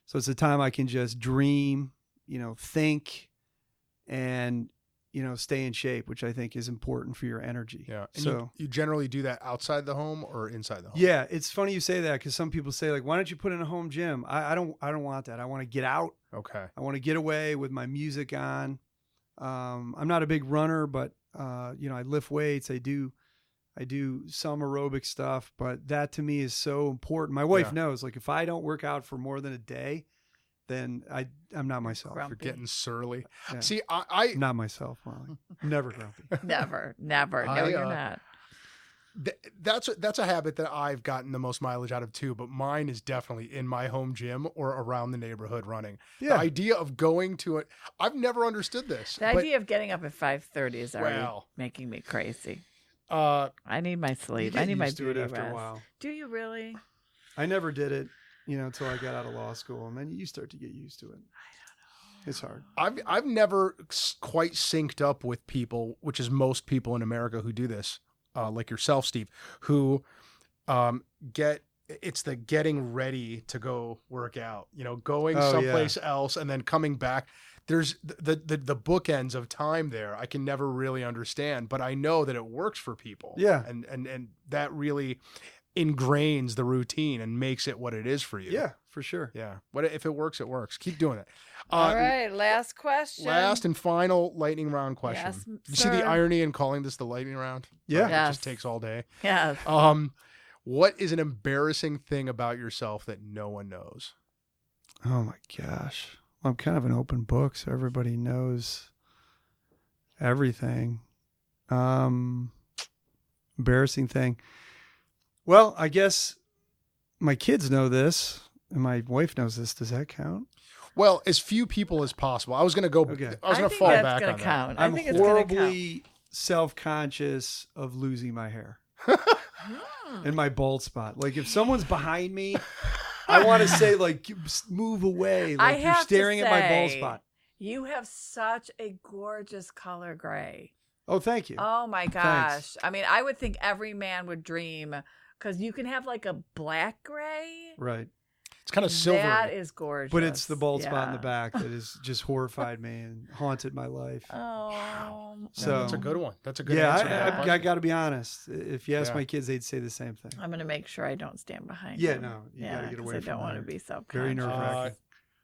C: So it's a time I can just dream, think, and, stay in shape, which I think is important for your energy.
D: Yeah. And
C: so
D: you generally do that outside the home or inside the home?
C: Yeah. It's funny you say that, because some people say, like, why don't you put in a home gym? I don't want that. I want to get out.
D: Okay. I
C: want to get away with my music on. I'm not a big runner, but, I lift weights. I do some aerobic stuff, but that to me is so important. My wife knows, like, if I don't work out for more than a day, then I'm not myself.
E: Grumpy.
D: You're getting surly.
C: Yeah.
D: See, I'm
C: not myself, Molly. I'm never grumpy.
E: Never. No, you're not.
D: That's a habit that I've gotten the most mileage out of too, but mine is definitely in my home gym or around the neighborhood running. Yeah. The idea of going to it, I've never understood this.
E: The idea of getting up at 5:30 is already making me crazy. I need my sleep. I need my beauty rest. After a while. Do you really?
C: I never did it, until I got out of law school, and then you start to get used to it.
E: I don't know.
C: It's hard.
D: I've never quite synced up with people, which is most people in America who do this, like yourself, Steve, who it's the getting ready to go work out, going someplace else and then coming back. There's the bookends of time there. I can never really understand, but I know that it works for people.
C: Yeah.
D: And that really ingrains the routine and makes it what it is for you.
C: Yeah, for sure.
D: Yeah. If it works, it works. Keep doing it.
E: All right. Last question.
D: Last and final lightning round question.
E: Yes,
D: you see the irony in calling this the lightning round?
C: Yeah.
D: It just takes all day.
E: Yes.
D: What is an embarrassing thing about yourself that no one knows?
C: Oh my gosh. Well, I'm kind of an open book, so everybody knows everything. Embarrassing thing. Well, I guess my kids know this, and my wife knows this. Does that count?
D: Well, as few people as possible. I was going to go.
C: Okay.
D: I was going to fall back on
E: count.
D: that.
C: I'm
E: I think it's gonna
C: horribly self-conscious of losing my hair and my bald spot. Like if someone's behind me, I want to say like move away. Like you're staring at my bald spot.
E: You have such a gorgeous color gray.
C: Oh, thank you.
E: Oh my gosh.
C: Thanks.
E: I mean, I would think every man would dream because you can have like a black gray.
C: Right.
D: It's kind of silvery.
E: That is gorgeous.
C: But it's the bald spot in the back that has just horrified me and haunted my life.
E: Oh.
C: So
D: that's a good one. That's a good answer.
C: I got to be honest. If you ask my kids, they'd say the same thing.
E: I'm going to make sure I don't stand behind
C: Yeah,
E: him.
C: no. You got to get away from
E: I don't want to
C: there.
E: be self-conscious.
C: Very nerve-wracking.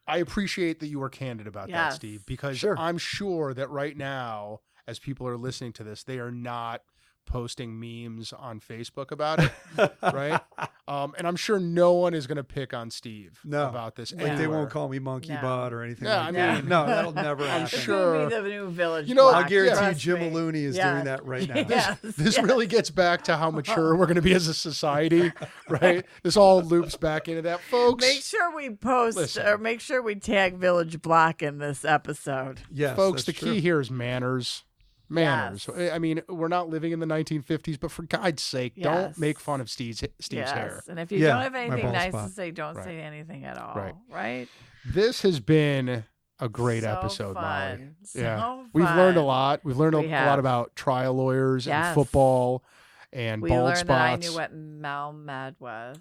D: I appreciate that you were candid about that, Steve, because I'm sure that right now, as people are listening to this, they are not posting memes on Facebook about it, right? And I'm sure no one is going to pick on Steve about this.
C: Like they won't call me monkey butt or anything like
D: that.
C: I mean, no, that'll never happen.
D: I'm sure.
E: It's going to be the new village.
C: I'll guarantee you Jim Maloney is doing that right now.
D: This really gets back to how mature we're going to be as a society, right? This all loops back into that, folks.
E: Make sure we post or make sure we tag Village Block in this episode.
C: Yes,
D: folks, the key here is manners. Manners.
E: Yes.
D: I mean, we're not living in the 1950s, but for God's sake, don't make fun of Steve's hair.
E: And if you don't have anything nice to say, don't say anything at all. Right?
D: This has been a great episode,
E: fun.
D: Molly. We've learned a lot. We've learned a lot about trial lawyers and football and bald
E: learned
D: spots.
E: That I knew what Mad was.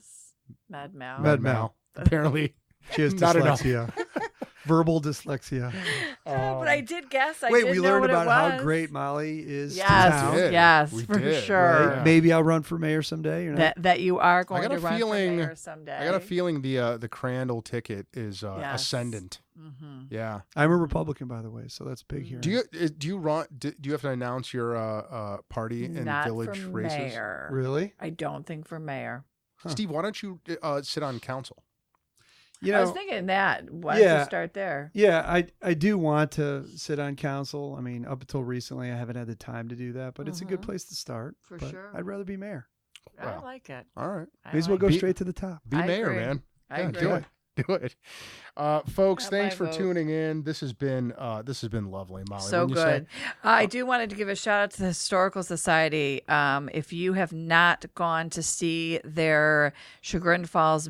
E: Mad
C: Mal.
D: Apparently,
C: she has dyslexia. Verbal dyslexia.
E: But I did guess.
C: We learned about how great Molly is to town.
E: Yes, for sure.
C: Right? Maybe I'll run for mayor someday.
E: That you are going to run for mayor someday.
D: I got a feeling the Crandall ticket is ascendant.
E: Mm-hmm.
D: Yeah,
C: I'm a Republican, by the way, so that's big here.
D: Do you have to announce your party in village
E: for
D: races?
E: Mayor.
C: Really?
E: I don't think for mayor.
D: Huh. Steve, why don't you sit on council?
E: I was thinking that. Why don't you start there?
C: Yeah, I do want to sit on council. I mean, up until recently, I haven't had the time to do that, but it's a good place to start.
E: For sure.
C: I'd rather be mayor.
E: I like it.
D: All right.
C: May as well go straight to the top.
D: Be mayor, man.
E: I agree.
D: Do it. Folks, thanks for tuning in. This has been lovely, Molly.
E: So good. I do wanted to give a shout out to the Historical Society. If you have not gone to see their Chagrin Falls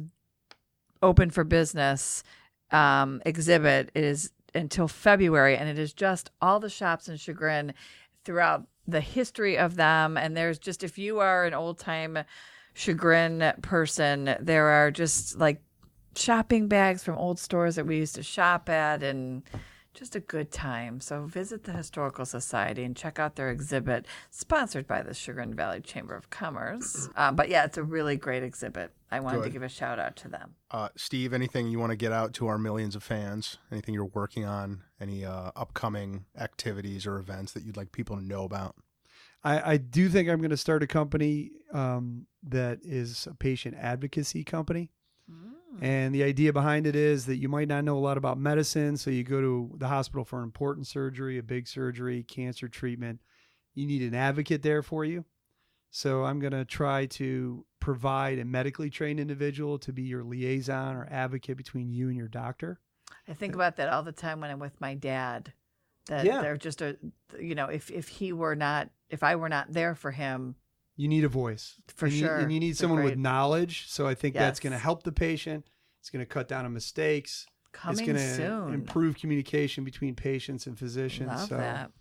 E: Open for Business exhibit, it is until February, and it is just all the shops in Chagrin throughout the history of them. And there's just, if you are an old time Chagrin person, there are just like shopping bags from old stores that we used to shop at, and just a good time. So visit the Historical Society and check out their exhibit, sponsored by the Chagrin Valley Chamber of Commerce. But yeah, it's a really great exhibit. I wanted to give a shout out to them.
D: Steve, anything you want to get out to our millions of fans? Anything you're working on? Any upcoming activities or events that you'd like people to know about?
C: I do think I'm going to start a company that is a patient advocacy company. And the idea behind it is that you might not know a lot about medicine, so you go to the hospital for an important surgery, a big surgery, cancer treatment. You need an advocate there for you. So I'm going to try to provide a medically trained individual to be your liaison or advocate between you and your doctor.
E: I think about that all the time when I'm with my dad. That they're just if I were not there for him.
C: You need a voice.
E: For sure.
C: You need someone with knowledge. So I think that's going to help the patient. It's going to cut down on mistakes.
E: Coming
C: going to
E: soon.
C: improve communication between patients and physicians.
E: Love
C: so
E: that.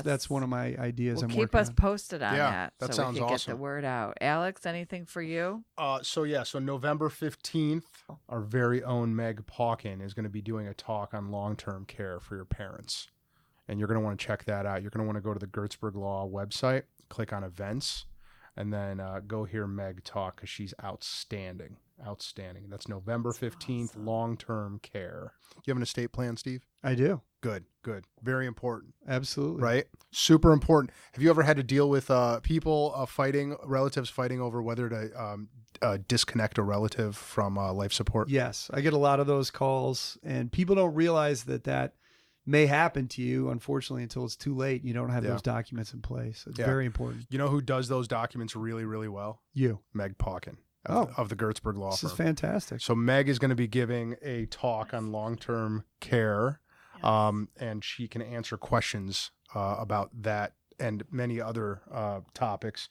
C: that's one of my ideas.
E: Well,
C: I'm
E: keep
C: working
E: us
C: on.
E: posted on
D: Yeah,
E: that
D: that
E: so
D: sounds
E: we can
D: awesome.
E: get the word out. Alex, anything for you?
D: So November 15th, our very own Meg Pawkin is going to be doing a talk on long-term care for your parents. And you're going to want to check that out. You're going to want to go to the Gertzberg Law website, click on events, and then go hear Meg talk because she's outstanding. Outstanding. That's November 15th,
E: awesome.
D: Long-term care. You have an estate plan, Steve?
C: I do.
D: Good. Very important.
C: Absolutely.
D: Right? Super important. Have you ever had to deal with relatives fighting over whether to disconnect a relative from life support?
C: Yes. I get a lot of those calls, and people don't realize that may happen to you, unfortunately, until it's too late. You don't have those documents in place. It's very important.
D: You know who does those documents really, really well?
C: You.
D: Meg Pawkin
C: Oh.
D: of the Gertzberg Law
C: This
D: Firm.
C: is fantastic.
D: So Meg is going to be giving a talk on long-term care, and she can answer questions about that and many other topics.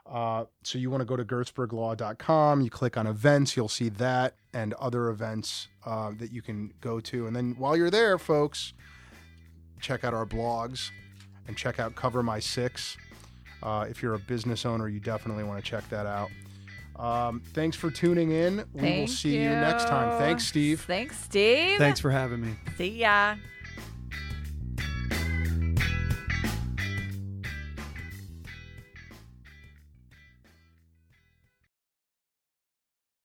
D: So you want to go to gertzberglaw.com, you click on events, you'll see that and other events that you can go to. And then while you're there, folks, check out our blogs and check out Cover My Six. If you're a business owner, you definitely want to check that out. Thanks for tuning in. We will see you next time. Thanks, Steve.
E: Thanks, Steve.
C: Thanks for having me.
E: See ya.